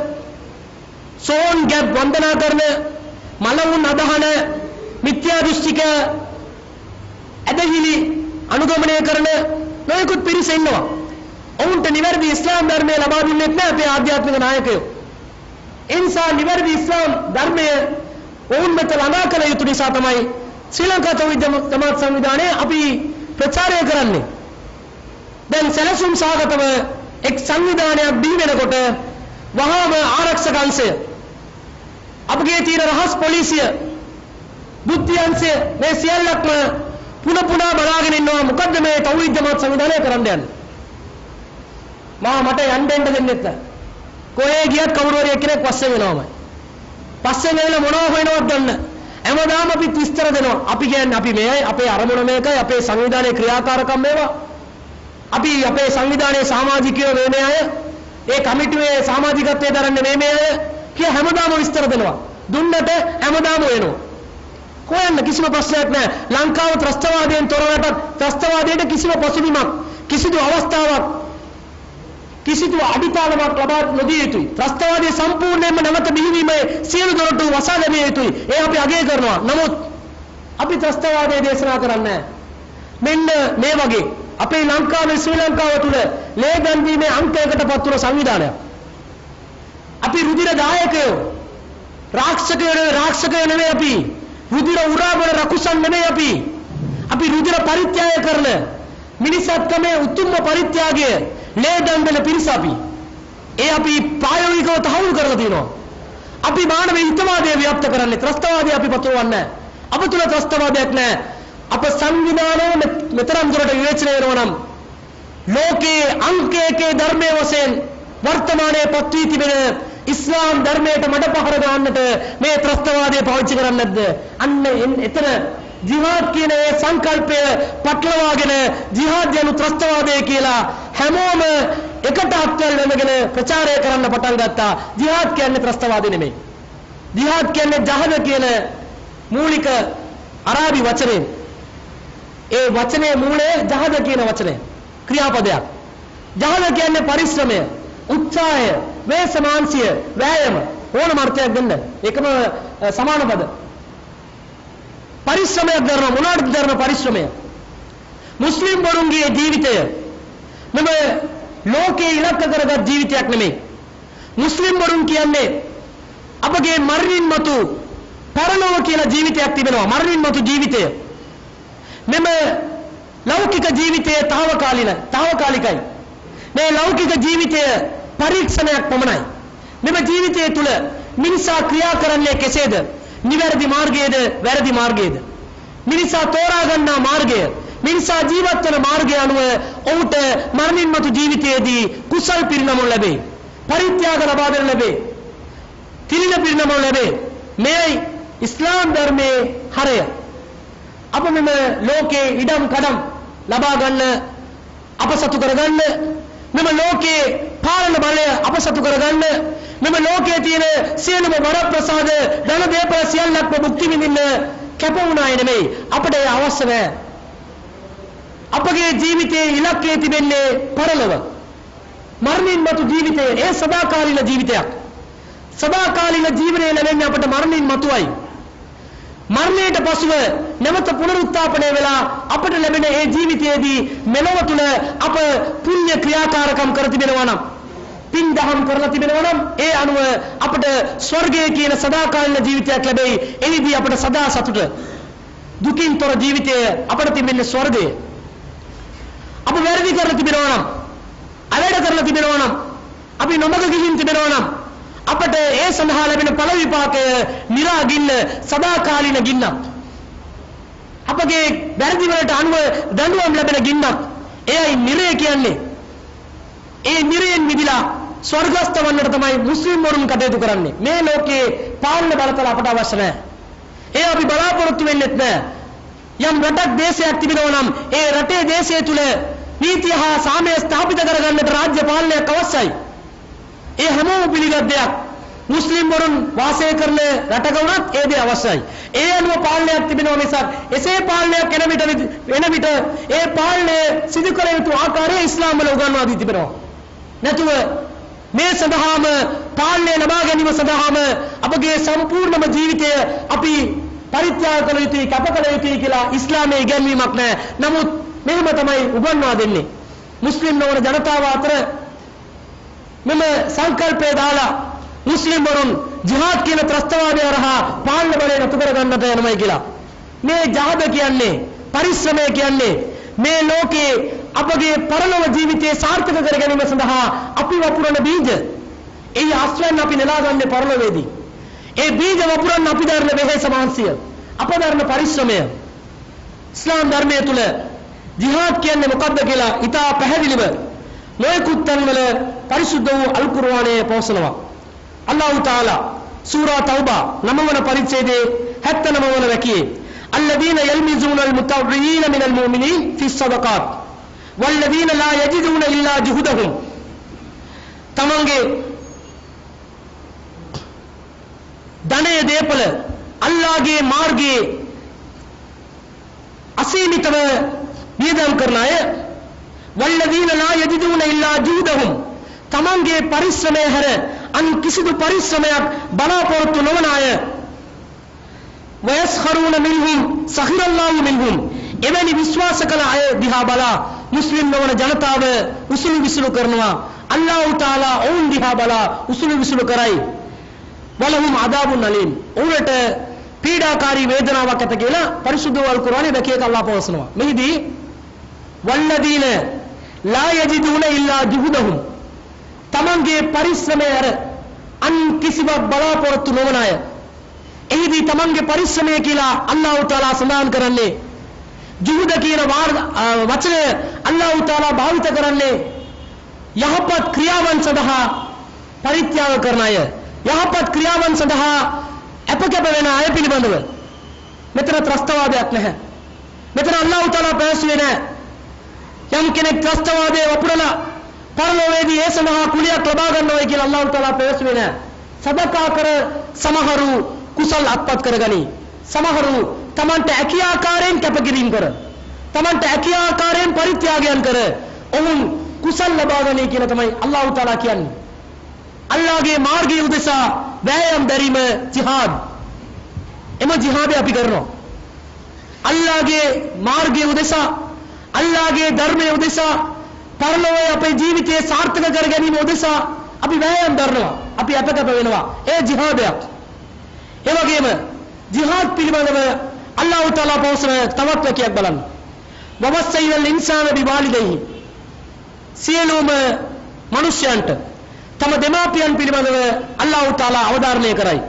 सोन गैप वंदना करने मलवुन अदहन मिथ्या दृष्टिक अदहिली अनुगमने करने नोयकुत पिरिसे इन्नवा उन्ट निवर्दि इस्लाम धर्मे लबा दुन्ने अपने आध्यात्मिक नायकयो इंसान निवर्दि इस्लाम धर्मे उन में तलाना कल युतुनि सातमाई श्रीलंका तौहीद जमात संविधाने अभी प्रचारे करन्ने දැන් සැලසුම් සාගතව එක් සංවිධානයක් බිහි වෙනකොට වහාම ආරක්ෂක අංශය අපගේ තියෙන රහස් පොලිසිය බුද්ධි අංශය මේ සියල්ලක්ම පුන පුනා බලාගෙන ඉන්නවා. මොකද්ද මේ තෞහීද් ජමාත් සංවිධානය කරන්න යන්නේ? මට යන්න දෙන්න දෙන්නෙත් නැහැ. කොහේ ගියත් කවුරු හරි එක්කෙනෙක් පස්සේ වෙනවමයි. පස්සේ වෙලා මොනව හොයනවද ගන්න. හැමදාම අපි විස්තර දෙනවා. අපි කියන්නේ අපි මේයි අපේ අරමුණ මේකයි අපේ සංවිධානයේ ක්‍රියාකාරකම් මේවා. අපි අපේ සංවිධානයේ සමාජිකයෝ මේ අය ඒ කමිටුවේ සමාජිකත්වයේ දරන්නේ මේ අය කිය හැමදාම විස්තර දෙනවා. දුන්නට හැමදාම වෙනවා. කොහෙන්ද කිසිම ප්‍රශ්නයක් නැහැ. ලංකාව ත්‍රස්තවාදයෙන් තොර රටක්. ත්‍රස්තවාදයට කිසිම පසුබිමක් කිසිදු අවස්ථාවක් කිසිදු අඩිතාලමක් ලබා නොදිය යුතුයි. ත්‍රස්තවාදයේ සම්පූර්ණයෙන්ම නැවත බිහිවීමේ සියලු දොරටු වසා දැමිය යුතුයි. ඒ අපි අගය කරනවා. නමුත් අපි ත්‍රස්තවාදයේ දේශනා කරන්නේ මෙන්න මේ වගේ අපේ ලංකාවේ ශ්‍රී ලංකාව තුළ ලේ ගන්වීමේ අංකයකට පත් වුණ සංවිධානයක්. අපි රුධිර දායකයෝ රාක්ෂකයෝ නෙවෙයි අපි. රුධිර උරාබර රකුසන් නෙවෙයි අපි. අපි රුධිර පරිත්‍යාග කරන මිනිසත්කමේ උතුම්ම පරිත්‍යාගය ලේ දන් දෙන පිරිස අපි. ඒ අපි ප්‍රායෝගිකව තහවුරු කරලා තියෙනවා. අපි මානව හිතවාදය ව්‍යාප්ත කරන්නේ ත්‍රස්තවාදය අපි පතුරවන්නේ නැහැ. අප තුළ ත්‍රස්තවාදයක් නැහැ. අප සංවිධානය මෙතරම් දුරට විවේචනය වෙනවා නම් ලෝකයේ අංක එකේ ධර්මයේ වශයෙන් වර්තමානයේ පත්වී තිබෙන ඉස්ලාම් ධර්මයට මඩ පහර දාන්නට මේ ත්‍රස්තවාදය පාවිච්චි කරන්නේ නැද්ද? අන්න එතන ජිහාද් කියන ඒ සංකල්පය පටලවාගෙන ජිහාද් යනු ත්‍රස්තවාදය කියලා හැමෝම එකට අත්වල වෙනගෙන ප්‍රචාරය කරන්න පටන් ගත්තා. ජිහාද් කියන්නේ ත්‍රස්තවාදය නෙමෙයි. ජිහාද් කියන්නේ ජහද කියන මූලික අරාබි වචනේ. ඒ වචනේ මූලය ජහද කියන වචනේ. ක්‍රියාපදයක්. ජහද කියන්නේ පරිශ්‍රමය, උත්සාහය, වේසමාංශය, වෑයම ඕනම අර්ථයක් දෙන්න. ඒකම සමාන පද. පරිශ්‍රමයක් කරන මොනවාද කරන පරිශ්‍රමය? මුස්ලිම් වරුන්ගේ ජීවිතය මෙම ලෝකේ ඉලක්ක කරගත් ජීවිතයක් නෙමෙයි. මුස්ලිම් වරුන් කියන්නේ අපගේ මරණින් මතු පරලෝක කියලා ජීවිතයක් තිබෙනවා. මරණින් මතු ජීවිතය. මෙම ලෞකික ජීවිතය తాවකාලිකයි. මේ ලෞකික ජීවිතය පරීක්ෂණයක් පමණයි. මෙම ජීවිතය තුල මිනිසා ක්‍රියා කරන්නේ කෙසේද? නිවැරදි මාර්ගයේද වැරදි මාර්ගයේද? මිනිසා තෝරා ගන්නා මාර්ගය, මිනිසා ජීවත් වන මාර්ගය අනුව ඔහුට මරණින් මතු ජීවිතයේදී කුසල් පිරිනමනු ලැබේ. පරිත්‍යාග ලබා දෙනු ලැබේ. තිලින පිරිනමනු ලැබේ. මේයි ඉස්ලාම් ධර්මයේ හරය. අප මෙම ලෝකේ ඉඩම් කඩම් ලබා ගන්න, අප සතු කරගන්න, මෙම ලෝකේ පාලන බලය අප සතු කරගන්න, මෙම ලෝකයේ තියෙන සියලුම වරප්‍රසාද ධන දීපල සියල්ලක්ම භුක්ති විඳින්න කැප වුණා නෙමෙයි. අපට ඒ අවශ්‍ය නැහැ. අපගේ ජීවිතයේ ඉලක්කය තිබෙන්නේ පරලොව. මරණින් මතු ජීවිතය ඒ සදාකාලින ජීවිතයක්. සදාකාලින ජීවනය ලැබෙන්නේ අපට මරණින් මතුවයි. මරණයට පසුව නැවත පුනරුත්ථාපනය වෙලා අපට ලැබෙන ඒ ජීවිතයේදී මෙලොව තුල අප පුණ්‍ය ක්‍රියාකාරකම් කර තිබෙනවා නම්, පින් දහම් කරලා තිබෙනවා නම් ඒ අනුව අපට ස්වර්ගය කියන සදාකාලින ජීවිතයක් ලැබෙයි. එහිදී අපට සදා සතුට, දුකින් තොර ජීවිතය අපට තිබෙන්නේ ස්වර්ගය. අප වැරදි කරලා තිබෙනවා නම්, අවැඩ කරලා තිබෙනවා නම්, අපි නොමග ගිහින් තිබෙනවා නම් අපට ඒ සඳහා ලැබෙන ඵල විපාකය නිරා ගින්න, සදාකාලින ගින්නක්. අපගේ වැරදි වලට අනුව දඬුවම් ලැබෙන ගින්නක්. එයයි නිරය කියන්නේ. ඒ නිරයෙන් මිදිලා ස්වර්ගස්ත වන්නට තමයි මුස්ලිම් වරුන් කටයුතු කරන්නේ. මේ ලෝකේ පාලන බලතල අපට අවශ්‍ය නැහැ. ඒ අපි බලාපොරොත්තු වෙන්නෙත් නැහැ. යම් රටක් දේශයක් තිබෙනවා නම් ඒ රටේ දේශය තුල නීතිය හා සාමය ස්ථාපිත කරගන්නට රාජ්‍ය පාලනයක් අවශ්‍යයි. ඒ හැමෝම පිළිගත් දෙයක්. මුස්ලිම් වරුන් වාසය කරන රටක වුණත් ඒ දේ අවශ්‍යයි. ඒ අනුව පාලනයක් තිබෙනවා මිසක් එසේ පාලනයක් එන විට ඒ පාලනය සිදු කළ යුතු ආකාරය ඉස්ලාම් වල උගන්වා දී තිබෙනවා. නැතුව මේ සඳහාම පාලනය ලබා ගැනීම සඳහාම අපගේ සම්පූර්ණම ජීවිතය අපි පරිත්‍යාග කළ යුතුයි, කැප කළ යුතුයි කියලා ඉස්ලාමයේ ඉගැන්වීමක් නැහැ. නමුත් මෙහෙම තමයි උගන්වා දෙන්නේ. මුස්ලිම් නොවන ජනතාව අතර මෙම සංකල්පය දාලා මුස්ලිම් වරුන් ජිහාද් කියන ත්‍රස්තවාදය හරහා පාලන බලය නතු කර ගන්නට යනමයි කියලා. මේ ජහද කියන්නේ, පරිශ්‍රමය කියන්නේ මේ ලෝකේ අපගේ පරලොව ජීවිතයේ සාර්ථක කර ගැනීම සඳහා අපි වපුරන බීජ. ඒ ආශ්‍රයන් අපි නෙලා ගන්නේ පරලොවේදී. ඒ බීජ වපුරන්න අපි දරන වෙහෙස මාංශය, අප දරන පරිශ්‍රමය. ඉස්ලාම් ධර්මයේ තුල ජිහාද් කියන්නේ මොකක්ද කියලා ඉතා පැහැදිලිව නොයෙකුත් තැන්වල පරිසුද්ධ වූ අල් කුර්ආනයේ පවසනවා. අල්ලාහ් තාලා සූරා තෞබා 9 වන පරිච්ඡේදයේ 79 වන වැකියේ الذين يلمزون المتطوعين من المؤمنين في الصدقات والذين لا يجدون إلا جهدهم තමන්ගේ ධනය දීපල අල්ලාහගේ මාර්ගයේ අසීමිතව වියදම් කරන අය, والذين لا يجدون إلا جهدهم තමන්ගේ පරිශ්‍රමය හැර අන් කිසිදු පරිශ්‍රමයක් බලාපොරොත්තු නොවන අය, ويسخرون منهم سخر الله منهم එවැනි විශ්වාස කළ අය දිහා බලා මුස්ලිම් නොවන ජනතාව උසුළු විසුළු කරනවා. අල්ලාහ් තාලා ඔවුන් දිහා බලා උසුළු විසුළු කරයි. වලහුම් අදාබුන් අලීම්, උන්ට පීඩාකාරී වේදනාවක් ඇත කියලා පරිසුද්ධ වල් කුර්ආනයේ වැකියක අල්ලාහ් පවසනවා. මෙහිදී والذين لا يجدون إلا جهدهم තමන්ගේ පරිශ්‍රමය අර අන් කිසිවක් බලාපොරොත්තු නොවන අය. එහිදී තමන්ගේ පරිශ්‍රමය කියලා අල්ලාහ් තාලා සඳහන් කරන්නේ ජුහුද කියන වචනය අල්ලාහ් තාලා භාවිත කරන්නේ යහපත් ක්‍රියාවන් සඳහා පරිත්‍යාග කරන අය, යහපත් ක්‍රියාවන් සඳහා අපකැප වෙන අය පිළිබඳව මෙතන ත්‍රස්තවාදයක් නැහැ. මෙතන අල්ලාහ් තාලා පැවසුවේ නැහැ. යම් කෙනෙක් ත්‍රස්තවාදයේ වපුරලා පරලෝකයේදී ඒ සඳහා කුලියක් ලබා ගන්නවා කියලා අල්ලාහ් තාලා පැවසුවේ නැහැ. සදකා කර සමහරු කුසල් අත්පත් කරගනි. සමහරු තමන්ට ඇකී ආකාරයෙන් කැපකිරීම කර, තමන්ට ඇකී ආකාරයෙන් පරිත්‍යාගයන් කර ඔවුන් කුසල් ලබා ගනි කියලා තමයි අල්ලාහ් තාලා කියන්නේ. අල්ලාහගේ මාර්ගයේ උදෙසා වෑයම් දැරීම ජිහාද්. එම ජිහාදය අපි කරනවා. අල්ලාහගේ මාර්ගයේ උදෙසා, අල්ලාහගේ ධර්මයේ උදෙසා, පරලෝකයේ අපේ ජීවිතයේ සාර්ථක කර ගැනීම උදෙසා අපි වෑයම් දරනවා. අපි අපකප වෙනවා. ඒ ජිහාදයක්. ඒ වගේම ජිහාද් පිළිබඳව අල්ලාහ් තාලා පවසන තවත් වචනයක් බලන්න. වවස්සයිනල් ඉන්සාන බිවාලිදයිහි. සියලුම මනුෂ්‍යයන්ට තම දෙමාපියන් පිළිබඳව අල්ලාහ් තාලා අවධාරණය කරයි.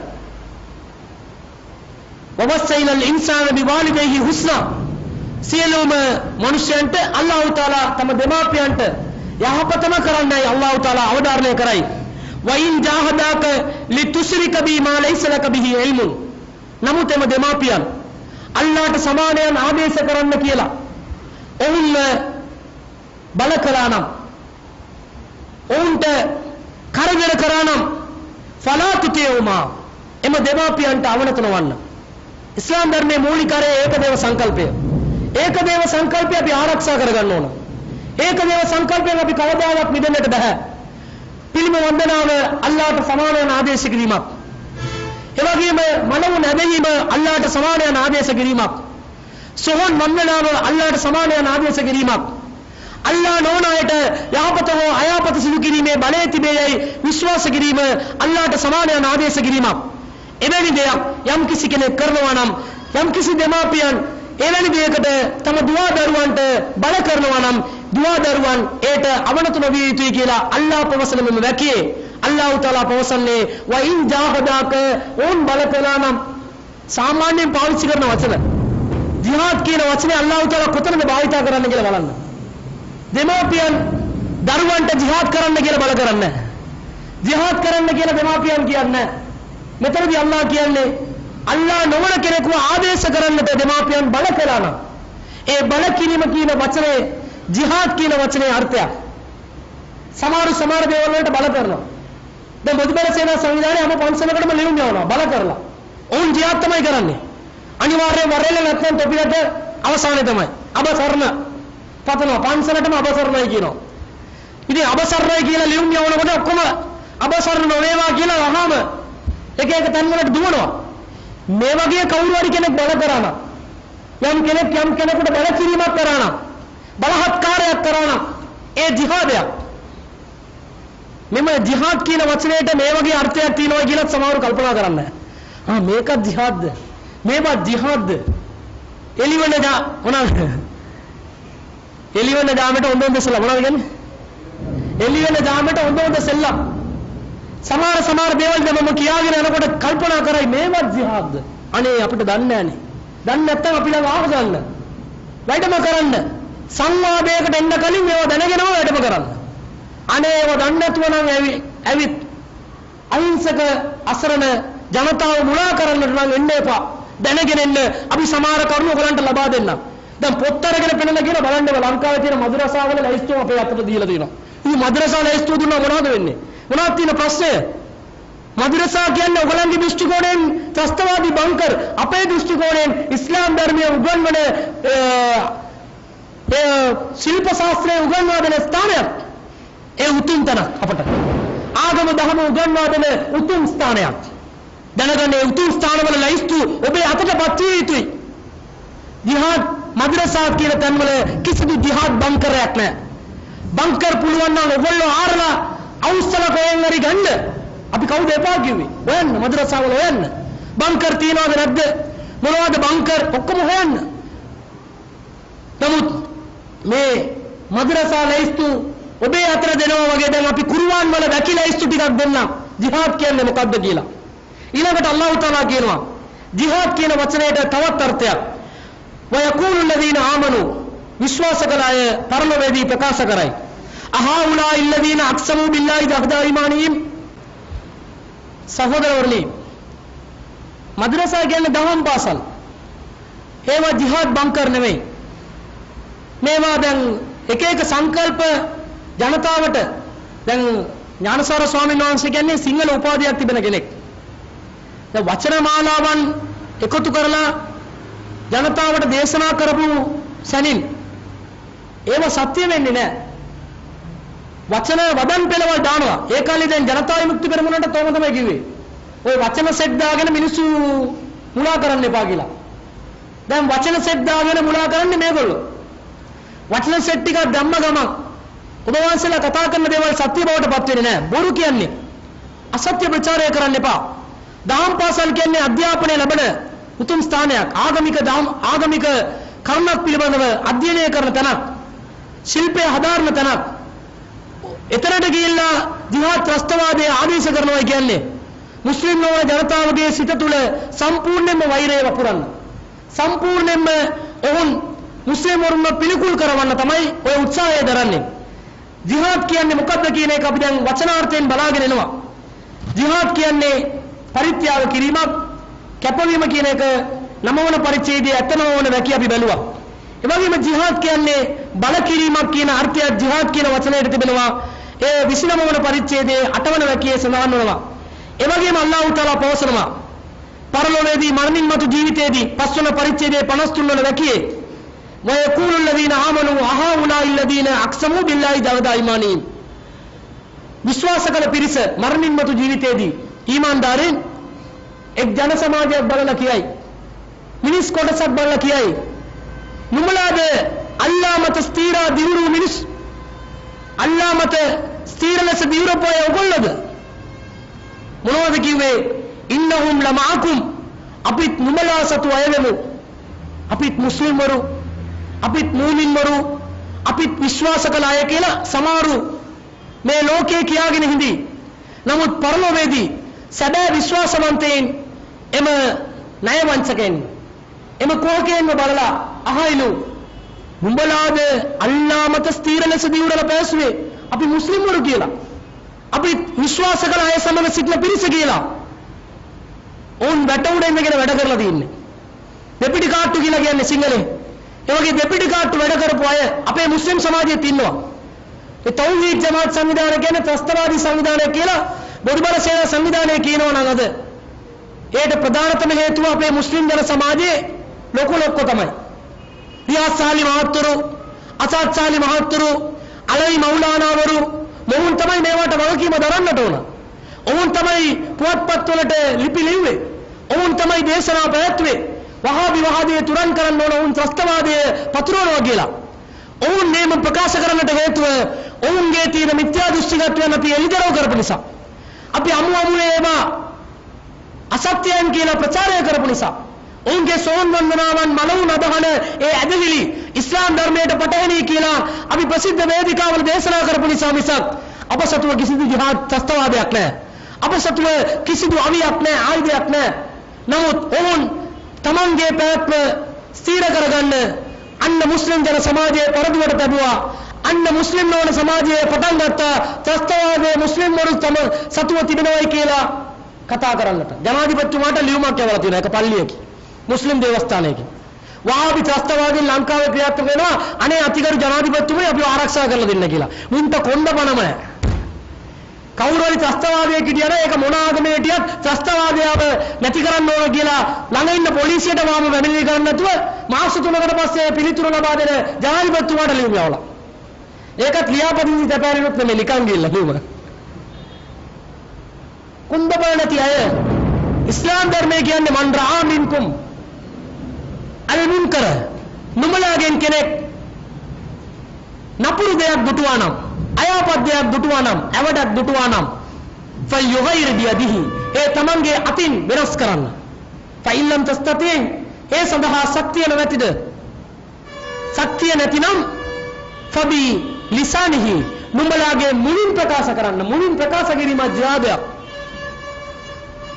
වවස්සයිනල් ඉන්සාන බිවාලිදයිහි හුස්නා. සියලුම මනුෂ්‍යයන්ට අල්ලාහ් තාලා තම දෙමාපියන්ට යහපතම කරන්නයි අල්ලාහ් තාලා අවධාරණය කරයි. වයින් ජාහදාක ලිතුශ්රික බි මා ලයිස ලක බිහි ඉල්මුන්. නමුත් එම දෙමාපියන් අල්ලාහට සමානයන් ආදේශ කරන්න කියලා ඔවුන් බල කළා නම්, ඔවුන්ට කරදර කරා නම් ෆලා තුතියුමා, එම දෙමාපියන්ට අවනත නොවන්න. ඉස්ලාම් ධර්මයේ මූලිකරය ඒකදේව සංකල්පය. ඒකදේව සංකල්පය අපි ආරක්ෂා කරගන්න ඕන. ඒකදේව සංකල්පයෙන් අපි කවදාවත් මිදෙන්නට බෑ. පිළිම වන්දනාව අල්ලාහට සමානයන් ආදේශ කිරීමක්. ඒ වගේම මනෝ නැදීම අල්ලාහට සමානයන් ආදේශ කිරීමක්. සෝහන් වන්දනාව අල්ලාහට සමානයන් ආදේශ කිරීමක්. අල්ලාහ නොවන අයට යහපත හෝ අයහපත සිදු කිරීමේ බලය තිබේයි විශ්වාස කිරීම අල්ලාහට සමානයන් ආදේශ කිරීමක්. එවැනි දෙයක් යම් කිසි කෙනෙක් කරනවා නම්, යම් කිසි දෙමාපියන් එවැනි දෙයකට තම දුවා දරුවන්ට බල කරනවා නම් දුවා දරුවන් ඒට අවනත නොවිය යුතුයි කියලා අල්ලාහ් පවසන මෙම වැකියේ අල්ලාහ් තාලා පවසන්නේ වයින් ජාහදාක, ඕන් බල කළා නම්. සාමාන්‍යයෙන් පාවිච්චි කරන වචන, ජිහාද් කියන වචනේ අල්ලාහ් තාලා කොතනද භාවිත කරන්න කියලා බලන්න. දෙමාපියන් දරුවන්ට ජිහාද් කරන්න කියලා බල කරන්නේ නැහැ. ජිහාද් කරන්න කියලා දෙමාපියන් කියන්නේ. මෙතනදී අල්ලාහ් කියන්නේ අල්ලාහ් නොවන කෙනෙකුව ආදේශ කරන්නට දෙමාපියන් බල කළා නම් ඒ බල කිරීම කියන වචනේ ජිහාද් කියන වචනේ අර්ථයක්. සමහර දේවල් වලට බල කරනවා. දැන් බුදුබල සේනා සංවිධානයේ හැම පන්සලකටම ලියුම් යවනවා බල කරලා. ඔවුන් ජිහාද් තමයි කරන්නේ. අනිවාර්යයෙන් වරෙල්ල නැත්නම් තොපිලට අවසානයේ තමයි අබසරණ පතනවා. පන්සලටම අබසරණයි කියනවා. ඉතින් අබසරණයි කියලා ලියුම් යවනකොට ඔක්කොම අබසරණ නොවේවා කියලා වහාම එක තැන් වලට දුවනවා. මේ වගේ කවුරු හරි කෙනෙක් බල කරා නම්, යම් කෙනෙකුට බල කිරීමක් කරා නම්, බලහත්කාරයක් කරා නම් ඒ ජිහාදයක්. මෙම ජිහාද් කියන වචනයට මේ වගේ අර්ථයක් තියෙනවා කියලා සමහරව කල්පනා කරන්නේ. මේකත් ජිහාද්ද? මේවත් ජිහාද්ද? එළිවෙන මොනවාද? එළිවෙන ජාමයට හොඳ සෙල්ලම් මොනවද කියන්නේ? එළිවෙන ජාමයට හොඳ සෙල්ලම්. සමහර දේවල් දැන් මම කියාගෙන යනකොට කල්පනා කරයි මේවත් ජිහාද්ද? අනේ අපිට දන්නේ නැහනේ. දන්නේ නැත්නම් අපි ළඟ ආව ගන්න. වැඩම කරන්න. සංවාදයකට එන්න කලින් මේව දැනගෙනම වැඩම කරන්න. අනේ ඒව දන්නේ නැතුව නම් ඇවිත් අහිංසක අසරණ ජනතාව මුලා කරන්නට නම් එන්න එපා. දැනගෙන එන්න. අපි සමහර කරුණු ඔයගලන්ට ලබා දෙන්නම්. දැන් පොත් අරගෙන පෙන්නලා කියන බලන්න ලංකාවේ තියෙන මද්රසාවල ලැයිස්තුව අපේ අතට දීලා තියෙනවා. මේ මද්රසා ලැයිස්තුව දුන්නා මොනවද වෙන්නේ? මොනවද තියෙන ප්‍රශ්නය? මද්රසා කියන්නේ ඔයගලන්ගේ දෘෂ්ටි කෝණයෙන් ත්‍රස්තවාදී බංකර්, අපේ දෘෂ්ටි කෝණයෙන් ඉස්ලාම් ධර්මයේ උගන්වන ශිල්ප ශාස්ත්‍රයේ උගන්වා දෙන ස්ථානයක්. ඒ උතුම් තැන අපට ආගම දහම උගන්වා දෙන උතුම් ස්ථානයක්. දැනගන්න ඒ උතුම් ස්ථානවල ලැයිස්තු ඔබේ අතටපත් විය යුතුයි. ජිහාද් මද්රසා කියන තැන්වල කිසිදු ජිහාද් බංකරයක් නැහැ. බංකර් පුළුවන් නම් ඔයගොල්ලෝ ආරලා අවුස්සල කොහෙන් හරි ගන්න. අපි කවුද එපා කිව්වේ? හොයන්න මද්රසාවල හොයන්න. බංකර් තියනවද නැද්ද? මොනවද බංකර්? ඔක්කොම හොයන්න. නමුත් මේ මද්රසා ලැයිස්තු ඔබේ අතර දෙනවා වගේ දැන් අපි කුර්ආන් වල වැකි ලැයිස්තු ටිකක් දෙන්නම්. ජිහාද් කියන්නේ මොකක්ද කියලා. ඊළඟට අල්ලාහ් තාලා කියනවා ජිහාද් කියන වචනයට තවත් අර්ථයක්. ويقول الذين آمنوا විශ්වාස කළ අය පරලොවේදී ප්‍රකාශ කරයි. අහාඋලායි الذين اقسموا بالله جهد ايمانهم සහෝදරවරුනි, මද්රසා කියන්නේ දහම් පාසල්. ඒවා ජිහාද් බංකර් නෙවෙයි. මේවා දැන් එක එක සංකල්ප ජනතාවට දැන් ඥානසාර ස්වාමීන් වහන්සේ කියන්නේ සිංහල උපාධියක් තිබෙන කෙනෙක්. දැන් වචන මාලාවන් එකතු කරලා ජනතාවට දේශනා කරපු සැනින් ඒව සත්‍ය වෙන්නේ නැහැ. වචන වදන් පෙළවල් දානවා. ඒ කාලේ දැන් ජනතා විමුක්ති පෙරමුණට තෝම තමයි කිව්වේ. ওই වචන සෙට් දාගෙන මිනිස්සු මුලා කරන්න එපා කියලා. දැන් වචන සෙට් දාගෙන මුලා කරන්නේ මේගොල්ලෝ. වචන සෙට් ටික ධම්ම ගමන් ඔබ වහන්සේලා කතා කරන දේවල් සත්‍ය බවට පත් වෙන්නේ නැහැ. බොරු කියන්නේ. අසත්‍ය ප්‍රචාරය කරන්න එපා. දහම් පාසල් කියන්නේ අධ්‍යාපනය ලැබෙන උතුම් ස්ථානයක්. ආගමික කර්මයක් පිළිබඳව අධ්‍යයනය කරන තැනක්. ශිල්පය හදාරන තැනක්. එතරට ගිහිල්ලා ජිහාද් ත්‍රස්තවාදයේ ආදේශ කරනවා කියන්නේ මුස්ලිම් නොවන ජනතාවගේ සිත තුළ සම්පූර්ණයෙන්ම වෛරය වපුරන්න. සම්පූර්ණයෙන්ම ඔවුන් මුස්ලිම් වරුන්ව පිළිකුල් කරවන්න තමයි ඔය උත්සාහය දරන්නේ. ජිහාද් කියන්නේ මොකක්ද කියන එක අපි දැන් වචනාර්ථයෙන් බලාගෙන එනවා. ජිහාද් කියන්නේ පරිත්‍යාග කිරීමක්, කැපවීම කියන එක නවවන පරිච්ඡේදයේ ඇතනවන වැකිය අපි බැලුවා. ඒ වගේම ජිහාද් කියන්නේ බල කිරීමක් කියන අර්ථය ජිහාද් කියන වචනයට තිබෙනවා. ඒ 29 වන පරිච්ඡේදයේ 8 වන වැකියේ සඳහන් වෙනවා. ඒ වගේම අල්ලාහ් තාලා පවසනවා පරලෝකයේදී මරණින් මතු ජීවිතයේදී 5 වන පරිච්ඡේදයේ 53 වන වැකියේ وَيَقُولُ الَّذِينَ آمَنُوا أَهَؤُلَاءِ الَّذِينَ أَقْسَمُوا بِاللَّهِ جَهْدَ أَيْمَانِهِمْ විශ්වාස කළ පිරිස මරණින් මතු ජීවිතයේදී ඊමාන්දාරයන් එක් ජන සමාජයක් බලලා කියයි, මිනිස් කොටසක් බලලා කියයි, නුඹලාද අල්ලාහ් මත ස්ථීරා දියුරු මිනිස්, අල්ලාහ් මත ස්ථීර ලෙස දියුරුපෝය ඔයගොල්ලෝද? මොනවද කිව්වේ? ඉන්නහුම් ලමඅකුම්, අපිත් නුඹලා සතු අය වෙමු. අපිත් මුස්ලිම් වරු, අපිත් මූමින් වරු, අපිත් විශ්වාස කළ අය කියලා සමහරු මේ ලෝකේ කියාගෙන හිඳි. නමුත් පරලෝකයේදී සැබෑ විශ්වාසවන්තයින් එම ණයවංචකයන් එම කෝකයෙන්ම බලලා අහයිලු, නුඹලාද අල්ලාහ් මත ස්ථීර ලෙස දියුරලා පැවසුවේ අපි මුස්ලිම් වරු කියලා, අපි විශ්වාස කළ අය සමග සිටින පිරිස කියලා. ඕන් වැටුඩ ඉඳගෙන වැඩ කරලා තින්නේ. දෙපිටි කාට්ටු කියලා කියන්නේ සිංහලෙන්. ඒ වගේ දෙපිටි කාට්ටු වැඩ කරපු අය අපේ මුස්ලිම් සමාජයේ ඉන්නවා. ඒ තෞහීද් ජමාත් සංවිධානය කියන්නේ ත්‍රස්තවාදී සංවිධානය කියලා බොදුබල සේනා සංවිධානය කියනවා නම් අද ඒකට ප්‍රධානතම හේතුව අපේ මුස්ලිම් ජන සමාජයේ ලොකු තමයි. රියාස් සාලි මහත්තුරු, අසාද් සාලි මහත්තුරු, අලවි මෞලානාවරු මොවුන් තමයි මේවට වගකීම දරන්නට ඕන. ඔවුන් තමයි පුවත්පත් වලට ලිපි ලිව්වේ. ඔවුන් තමයි දේශනා පැවැත්වුවේ. වහාබි වහාදයේ තුරන් කරන්න ඕන ඔවුන් ත්‍රස්තවාදයේ පතුරවනවා කියලා. ඔවුන් මේම ප්‍රකාශ කරන්නට හේතුව ඔවුන්ගේ තියෙන මිත්‍යා දෘෂ්ටිගතයන් අපි එළිදරව් කරපු නිසා. අපි අමුමේම අසත්‍යයන් කියලා ප්‍රචාරය කරපු නිසා. ඔවුන්ගේ සෝන් වන්දනාවන් මනවුන් අදහන ඒ ඇදහිලි ඉස්ලාම් ධර්මයට පටහැනි කියලා අපි ප්‍රසිද්ධ වේදිකාවල දේශනා කරපු නිසා මිසක් අප සතුව කිසිදු ජිහාද් ත්‍රස්තවාදයක් නැහැ. අප සතුව කිසිදු අවියක් නැහැ, ආයුධයක් නැහැ. නමුත් ඔවුන් තමන්ගේ පැවැත්ම ස්ථීර කරගන්න අන්න මුස්ලිම් ජන සමාජයේ පරදුවට තැබුවා. අන්න මුස්ලිම් නොවන සමාජයේ පටන් ගත්තා ත්‍රස්තවාදයේ මුස්ලිම් වරු තම සතුව තිබෙනවයි කියලා කතා කරන්නට. ජනාධිපතිතුමාට ලියුමක් යවලා තියෙනවා එක පල්ලියකින්, මුස්ලිම් දේවස්ථානයකින්. වහාබි ත්‍රස්තවාදීන් ලංකාවේ ක්‍රියාත්මක වෙනවා. අනේ අතිගරු ජනාධිපතිතුමනි අපිව ආරක්ෂා කරලා දෙන්න කියලා. මුන්ට කොණ්ඩ බණම නැහැ. කවුරු හරි ත්‍රස්තවාදයේ කිටියන ඒක මොන ආගමේ හිටියත් ත්‍රස්තවාදයව නැති කරන්න ඕන කියලා ළඟ ඉන්න පොලිසියට මාම වැමිලි කරන්න නැතුව මාස 3කට පස්සේ පිළිතුරු ලබා දෙන ජනාධිපතිතුමාට ලියුම යවලා. ඒකත් ලියාපදිංචි තැපෑරුනොත් නෙමෙයි නිකන් ගිල්ලා ලියුම. කුඹබල නැති අය ඉස්ලාම් ධර්මයේ කියන්නේ මන් රා මින්කුම් අල් මුන්කර, නුඹලාගෙන් කෙනෙක් නපුරු දෙයක් දුටුවා නම්, අයහපත් දෙයක් දුටුවා නම්, ඇවඩක් දුටුවා නම් ෆයුගයිර් බියදිහි, ඒ තමන්ගේ අතින් වෙනස් කරන්න. ෆයිල්ලම් තස්තති, ඒ සඳහා ශක්තිය නැතිද? ශක්තිය නැතිනම් ෆබි ලිසානිහි, නුඹලාගේ මුලින් ප්‍රකාශ කරන්න. මුලින් ප්‍රකාශ කිරීම ජිහාදයක්.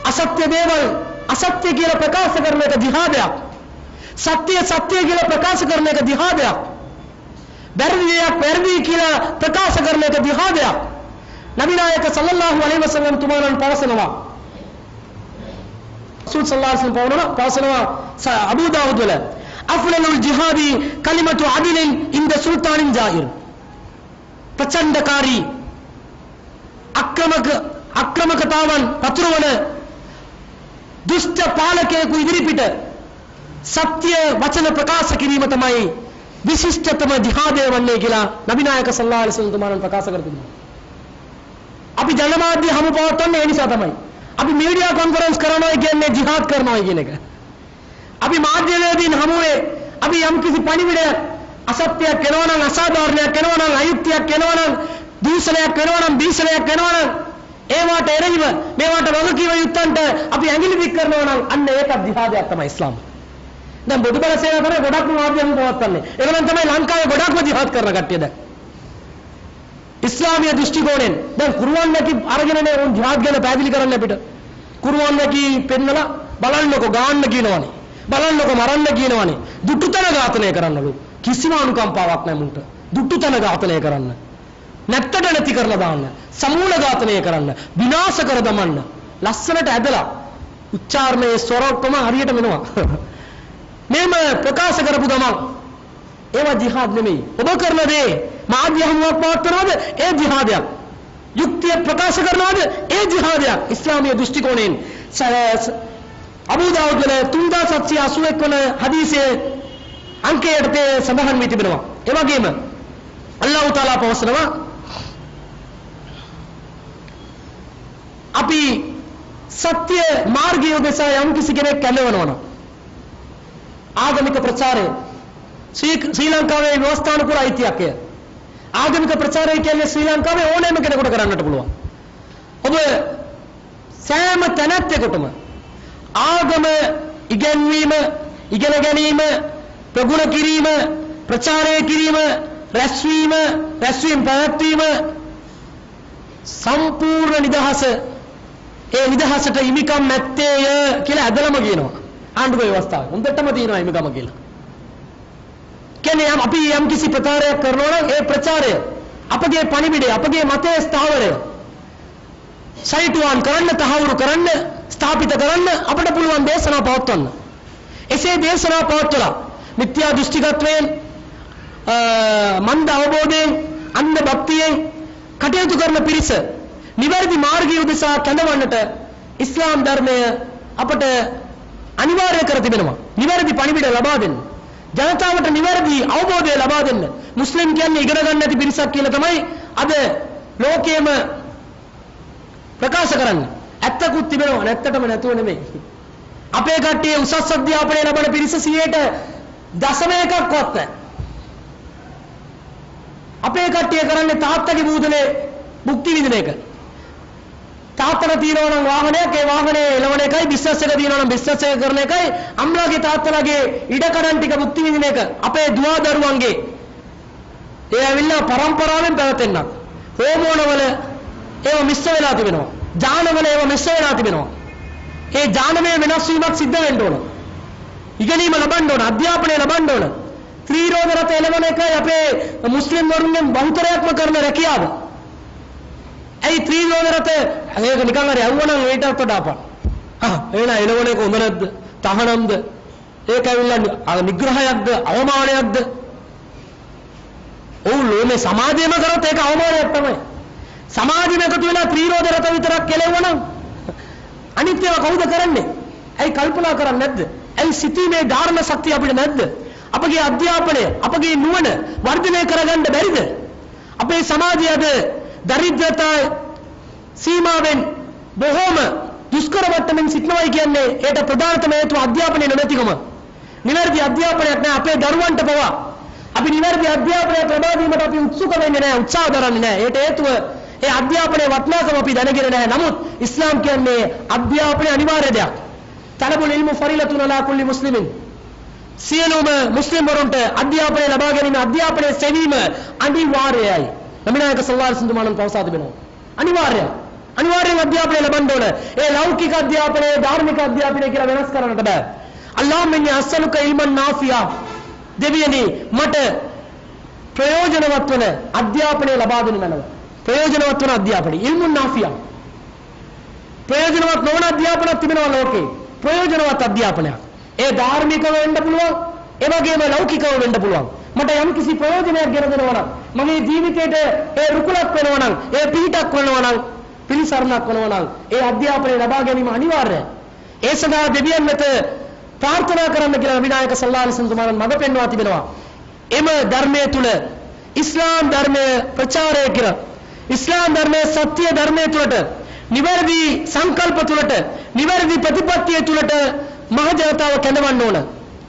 අසත්‍ය දේවල් අසත්‍ය කියලා ප්‍රකාශ කරන එක ජිහාදයක්. සත්‍ය කියලා ප්‍රකාශ කරන එක ජිහාදයක්. වැරදි දෙයක් වැරදි කියලා ප්‍රකාශ කරන එක ජිහාදයක්. නබි නායක සල්ලල්ලාහු අලයිහි වසල්ලම් තුමාණන් පවසනවා රසූල් සල්ලල්ලාහු අලයිහි වසල්ලම් පවසනවා අබූ දාවුද් වල අෆ්ලලුල් ජිහාදි කලිමතු අදිලින් ඉන්ද සුල්තානින් ජාහිර්. ප්‍රචණ්ඩකාරී අක්‍රමකතාවන් පතුරවන දුෂ්ට පාලකයෙකු ඉදිරිපිට සත්‍ය වචන ප්‍රකාශ කිරීම තමයි විශිෂ්ටතම ජිහාදය වන්නේ කියලා නබි නායක සල්ලල්ලාහු අලයිහි වසල්ලම් තුමාණන් ප්‍රකාශ කර තිබෙනවා. අපි ජනමාධ්‍ය හමු පවත්වන්නේ ඒ නිසා තමයි. අපි මීඩියා කොන්ෆරන්ස් කරනවා කියන්නේ ජිහාද් කරනවා කියන එක. අපි මාධ්‍යවේදීන් හමුවේ අපි යම්කිසි පණිවිඩයක් අසත්‍යයක් කරනවා නම් අසාධාරණයක් කරනවා නම් අයුක්තියක් කරනවා නම් දූෂණයක් කරනවා නම් බීසණයක් කරනවා නම් ඒවට එරෙහිව මේවට වගකීම යුත්තන්ට අපි ඇඟිලි දික් කරනවා නම් අන්න ඒකත් ජිහාදයක් තමයි ඉස්ලාම. දැන් බුදුබල සේවය කරන ගොඩක් මාධ්‍යම් පවත්වන්නේ. ඒගොල්ලන් තමයි ලංකාවේ ගොඩක්ම ජිහාද් කරන කට්ටිය දැන්. ඉස්ලාමීය දෘෂ්ටි කෝණයෙන් දැන් කුර්ආන් නැකි අරගෙනනේ උන් ජිහාද් ගැන පැහැදිලි කරන්න අපිට. කුර්ආන් නැකි පෙන්නලා බලන්නකො ගාන්න කියනවනේ. බලන්නකො මරන්න කියනවනේ. දුටුතන ඝාතනය කරන්නලු. කිසිම අනුකම්පාවක් නැහැ මුන්ට. දුටුතන ඝාතනය කරන්න. නැත්තට නැති කරලා දාන්න. සමූල ඝාතනය කරන්න. විනාශ කර දමන්න. ලස්සනට ඇදලා උච්චාරණයේ ස්වරෝක්කම හරියට වෙනවා. මේම ප්‍රකාශ කරපු ගමන් ඒවා ජිහාද් නෙමෙයි. ඔබ කරන දේ මාධ්‍ය හමුවක් පවත්වනවද? ඒ ජිහාදයක්. යුක්තිය ප්‍රකාශ කරනවද? ඒ ජිහාදයක්. ඉස්ලාමීය දෘෂ්ටි කෝණයෙන් අබූ දාවුද් වල 3781 වන හදීසයේ අංකයට සඳහන් වී තිබෙනවා. ඒ වගේම අල්ලාහ් තාලා පවසනවා අපි සත්‍ය මාර්ගය උදෙසා යම් කිසි කෙනෙක් කැඳවනවා නම් ආගමික ප්‍රචාරය ශ්‍රී ලංකාවේ ව්‍යවස්ථානුකූල අයිතියක්. ආගමික ප්‍රචාරය කියන්නේ ශ්‍රී ලංකාවේ ඕනෑම කෙනෙකුට කරන්නට පුළුවන්. ඔබ සෑම තැනැත්තෙකුටම ආගම ඉගෙනීම, ඉගෙන ගැනීම, ප්‍රගුණ කිරීම, ප්‍රචාරය කිරීම, රැස්වීම පැවැත්වීම සම්පූර්ණ නිදහස. ඒ නිදහසට හිමිකම් නැත්තේය කියලා ඇදලම කියනවා. ආණ්ඩුව ව්‍යවස්ථාවේ හොඳටම තියෙනවා හිමිකම කියලා. කියන්නේ අපි යම් කිසි ප්‍රචාරයක් කරනවා නම් ඒ ප්‍රචාරය අපගේ පණිවිඩය, අපගේ මතයේ ස්ථාවරය සයිටුවන් කරන්න, තහවුරු කරන්න, ස්ථාපිත කරන්න අපිට පුළුවන් දේශනා පවත්වන්න. එසේ දේශනා පවත්වලා මිත්‍යා දෘෂ්ටිගතයෙන් මන්ද අවබෝධයෙන් අන්ධ භක්තියෙන් කටයුතු කරන පිරිස නිවැරදි මාර්ගය උදෙසා කැඳවන්නට ඉස්ලාම් ධර්මය අපට අනිවාර්ය කර තිබෙනවා. නිවැරදි පණිවිඩ ලබා දෙන්න. ජනතාවට නිවැරදි අවබෝධය ලබා දෙන්න. මුස්ලිම් කියන්නේ ඉගෙන ගන්න නැති පිරිසක් කියලා තමයි අද ලෝකයේම ප්‍රකාශ කරන්නේ. ඇත්තකුත් තිබෙනවා, නැත්තටම නැතුව නෙමෙයි. අපේ කට්ටිය උසස් අධ්‍යාපනය ලබන පිරිස 0.1%ක්වත් නැහැ. අපේ කට්ටිය කරන්නේ තාත්තගේ බූදලේ භුක්ති විඳින එක. තාත්තට තියෙනවා නම් වාහනයක්, ඒ වාහනේ එලවන එකයි, බිස්නස් එක තියෙනවා නම් බිස්නස් එක කරන එකයි, අම්ලාගේ තාත්තලාගේ ඉඩකඩම් ටික භුක්ති විඳින එක. අපේ දුවා දරුවන්ගේ ඒ ඇවිල්ලා පරම්පරාවෙන් පැවතෙන්නක්. හෝමෝනවල ඒව මිශ්‍ර වෙලා තිබෙනවා. ජානවල ඒව මිශ්‍ර වෙලා තිබෙනවා. ඒ ජානමය වෙනස් වීමක් සිද්ධ වෙන්න ඕන. ඉගෙනීම ලබන්න ඕන, අධ්‍යාපනය ලබන්න ඕන. ත්‍රිරෝධ රත එළවන එකයි අපේ මුස්ලිම් වරුන්ගෙන් බහුතරයක්ම කරන රැකියාව. ඇයි ත්‍රිරෝධ රත ඒක නිකන් හරි යවුවනම් ඒටත් වඩා අපා. එන එළවන එක හොඳ නැද්ද? තහනම්ද? ඒක ඇවිල්ලා නිග්‍රහයක්ද? අවමානයක්ද? මේ සමාජයේම කරොත් ඒක අවමානයක් තමයි. සමාජෙම එකතු වෙලා ත්‍රිරෝධ රත විතරක් කෙලෙවනම් අනිත් ඒවා කවුද කරන්නේ? ඇයි කල්පනා කරන්නේ නැද්ද? ඇයි සිතීමේ ධාරණ ශක්තිය අපිට නැද්ද? අපගේ අධ්‍යාපනය, අපගේ නුවණ වර්ධනය කරගන්න බැරිද? අපේ සමාජය අද දරිද්‍රතා සීමාවෙන් බොහෝම දුෂ්කර මට්ටමින් සිටිනවයි කියන්නේ ඒට ප්‍රධානතම හේතුව අධ්‍යාපනයේ නොමැතිකම. නිවැරදි අධ්‍යාපනයක් නැහැ අපේ දරුවන්ට පවා. අපි නිවැරදි අධ්‍යාපනයක් ලබා දීමට අපි උත්සුක වෙන්නේ නැහැ, උත්සාහ දරන්නේ නැහැ. ඒට හේතුව ඒ අධ්‍යාපනයේ වටිනාකම අපි දැනගෙන නැහැ. නමුත් ඉස්ලාම් කියන්නේ අධ්‍යාපනය අනිවාර්ය දෙයක්. තලබුල් ඉල්මු ෆරිලතුන් අලා කුල්ලි මුස්ලිමින්. සියලුම මුස්ලිම් වරුන්ට අධ්‍යාපනය ලබා ගැනීම, අධ්‍යාපනයේ සෙවීම අනිවාර්යයි. නබි නායක සල්ලල්ලාහු අලයිහි වසල්ලම් පවසා තිබෙනවා. අනිවාර්යයි. අනිවාර්යෙන් අධ්‍යාපනය ලබන්න ඕන. ඒ ලෞකික අධ්‍යාපනය, ධාර්මික අධ්‍යාපනය කියලා වෙනස් කරන්නට බෑ. අල්ලාහුම්ම ඉන්නි අස්සලුක ඉල්මන් නාෆියා. දෙවියනි මට ප්‍රයෝජනවත් වන අධ්‍යාපනය ලබා දෙන්න මැනව. ප්‍රයෝජනවත් වන අධ්‍යාපනය ඉල්මුන් නාෆියා. ප්‍රයෝජනවත් නොවන අධ්‍යාපනයක් තිබෙනවා ලෝකේ. ප්‍රයෝජනවත් අධ්‍යාපනයක්. ඒ ධාර්මිකව වෙන්න පුළුවන්, ඒ වගේම ලෞකිකව වෙන්න පුළුවන්. මට යම් කිසි ප්‍රයෝජනයක් ගෙන දෙනවා නම්, මගේ ජීවිතේට ඒ රුකුලක් වෙනවා නම්, ඒ පිහිටක් වෙනවා නම්, පිළිසරණක් වෙනවා නම්, ඒ අධ්‍යාපනය ලබා ගැනීම අනිවාර්යයි. ඒ සඳහා දෙවියන් වෙත ප්‍රාර්ථනා කරන්න කියලා නබි නායක සල්ලල්ලාහු අලයිහි වසල්ලම් මඟ පෙන්වා තිබෙනවා. එම ධර්මයේ තුල ඉස්ලාම් ධර්මය ප්‍රචාරය කර, ඉස්ලාම් ධර්මයේ සත්‍ය ධර්මයේ තුලට, නිවැරදි සංකල්ප තුලට, නිවැරදි ප්‍රතිපත්තිය තුලට මහ ජනතාව කැඳවන්න ඕන.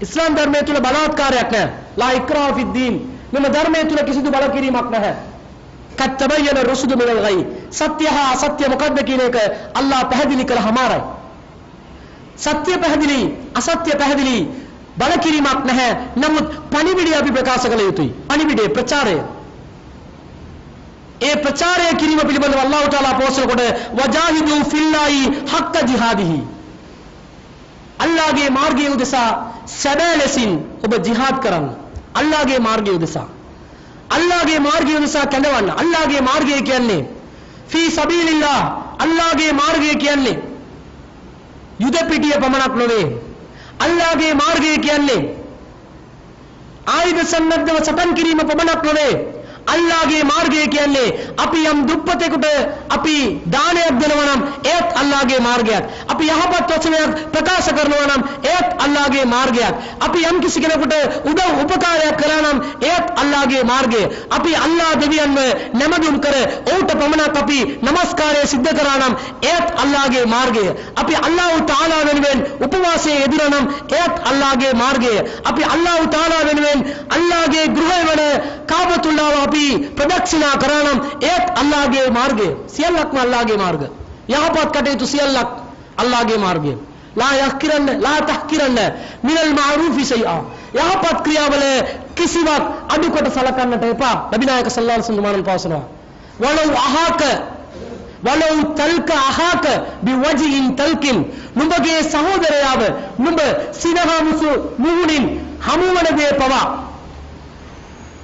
ඉස්ලාම් ධර්මයේ තුල බලාත්කාරයක් නැහැ. ලා ඉක්රාහ ෆිද්දීන්. මෙම ධර්මයේ තුල කිසිදු බලකිරීමක් නැහැ. කත්තබයන රුසුදු මිනල් ගයි. සත්‍ය හා අසත්‍ය මොකද්ද කියන එක අල්ලාහ් පැහැදිලි කළාමාරයි. සත්‍ය පැහැදිලි, අසත්‍ය පැහැදිලි, බලකිරීමක් නැහැ. නමුත් පණිවිඩය අපි ප්‍රකාශ කළ යුතුයි. පණිවිඩය ප්‍රචාරය. ඒ ප්‍රචාරය කිරීම පිළිබඳව අල්ලාහ් තාලා පොසල කොට වජාහිදු ෆිල්ලාහි හක්ක ජිහාදිහි. අල්ලාහගේ මාර්ගයේ උදෙසා සැබෑ ලෙසින් ඔබ ජිහාද් කරන්න. අල්ලාහගේ මාර්ගයේ උදෙසා. අල්ලාහගේ මාර්ගයේ උදෙසා කැඳවන්න. අල්ලාහගේ මාර්ගය කියන්නේ ෆී සබීලිල්ලාහ්. අල්ලාහගේ මාර්ගය කියන්නේ යුද පිටිය පමණක් නොවේ. අල්ලාහගේ මාර්ගය කියන්නේ ආයුධ සන්නද්ධව සටන් කිරීම පමණක් නොවේ. අල්ලාහගේ මාර්ගය කියන්නේ අපි යම් දුප්පතෙකුට අපි දානයක් දෙනවා නම් ඒත් අල්ලාහගේ මාර්ගයක්. අපි යහපත් වචනයක් ප්‍රකාශ කරනවා නම් ඒත් අල්ලාහගේ මාර්ගයක්. අපි යම් කිසි කෙනෙකුට උදව් උපකාරයක් කළා නම් ඒත් අල්ලාහගේ මාර්ගය. අපි අල්ලාහ දෙවියන්ව නැමදුම් කර ඔහුට පමණක් අපි নমස්කාරය සිද්ධ කරා නම් ඒත් අල්ලාහගේ මාර්ගය. අපි අල්ලාහ් තාලා වෙනුවෙන් උපවාසයේ යෙදුණා නම් ඒත් අල්ලාහගේ මාර්ගය. අපි අල්ලාහ් තාලා වෙනුවෙන් අල්ලාහගේ ගෘහය වන කාබතුල්ලාහ ප්‍රදක්ෂිනා කරා නම් ඒත් අල්ලාහගේ මාර්ගය. සියල්ලක්ම අල්ලාහගේ මාර්ග. යහපත් කටයුතු සියල්ලක් අල්ලාහගේ මාර්ගය. ලා යහකිරන්න ලා තහකිරන්න මිනල් මාරූෆි සයිઆ. යහපත් ක්‍රියාවල කිසිවක් අඩුකොට සලකන්නට එපා. නබි නායක සල්ලල්ලාහු අලයිහි වසල්ලම් පවසනවා. වලව් තල්ක අහාක බිවජින් තල්කින්. නුඹගේ සහෝදරයාව නුඹ සිනහමුසු මුහුණින් හමුවන දේ පවා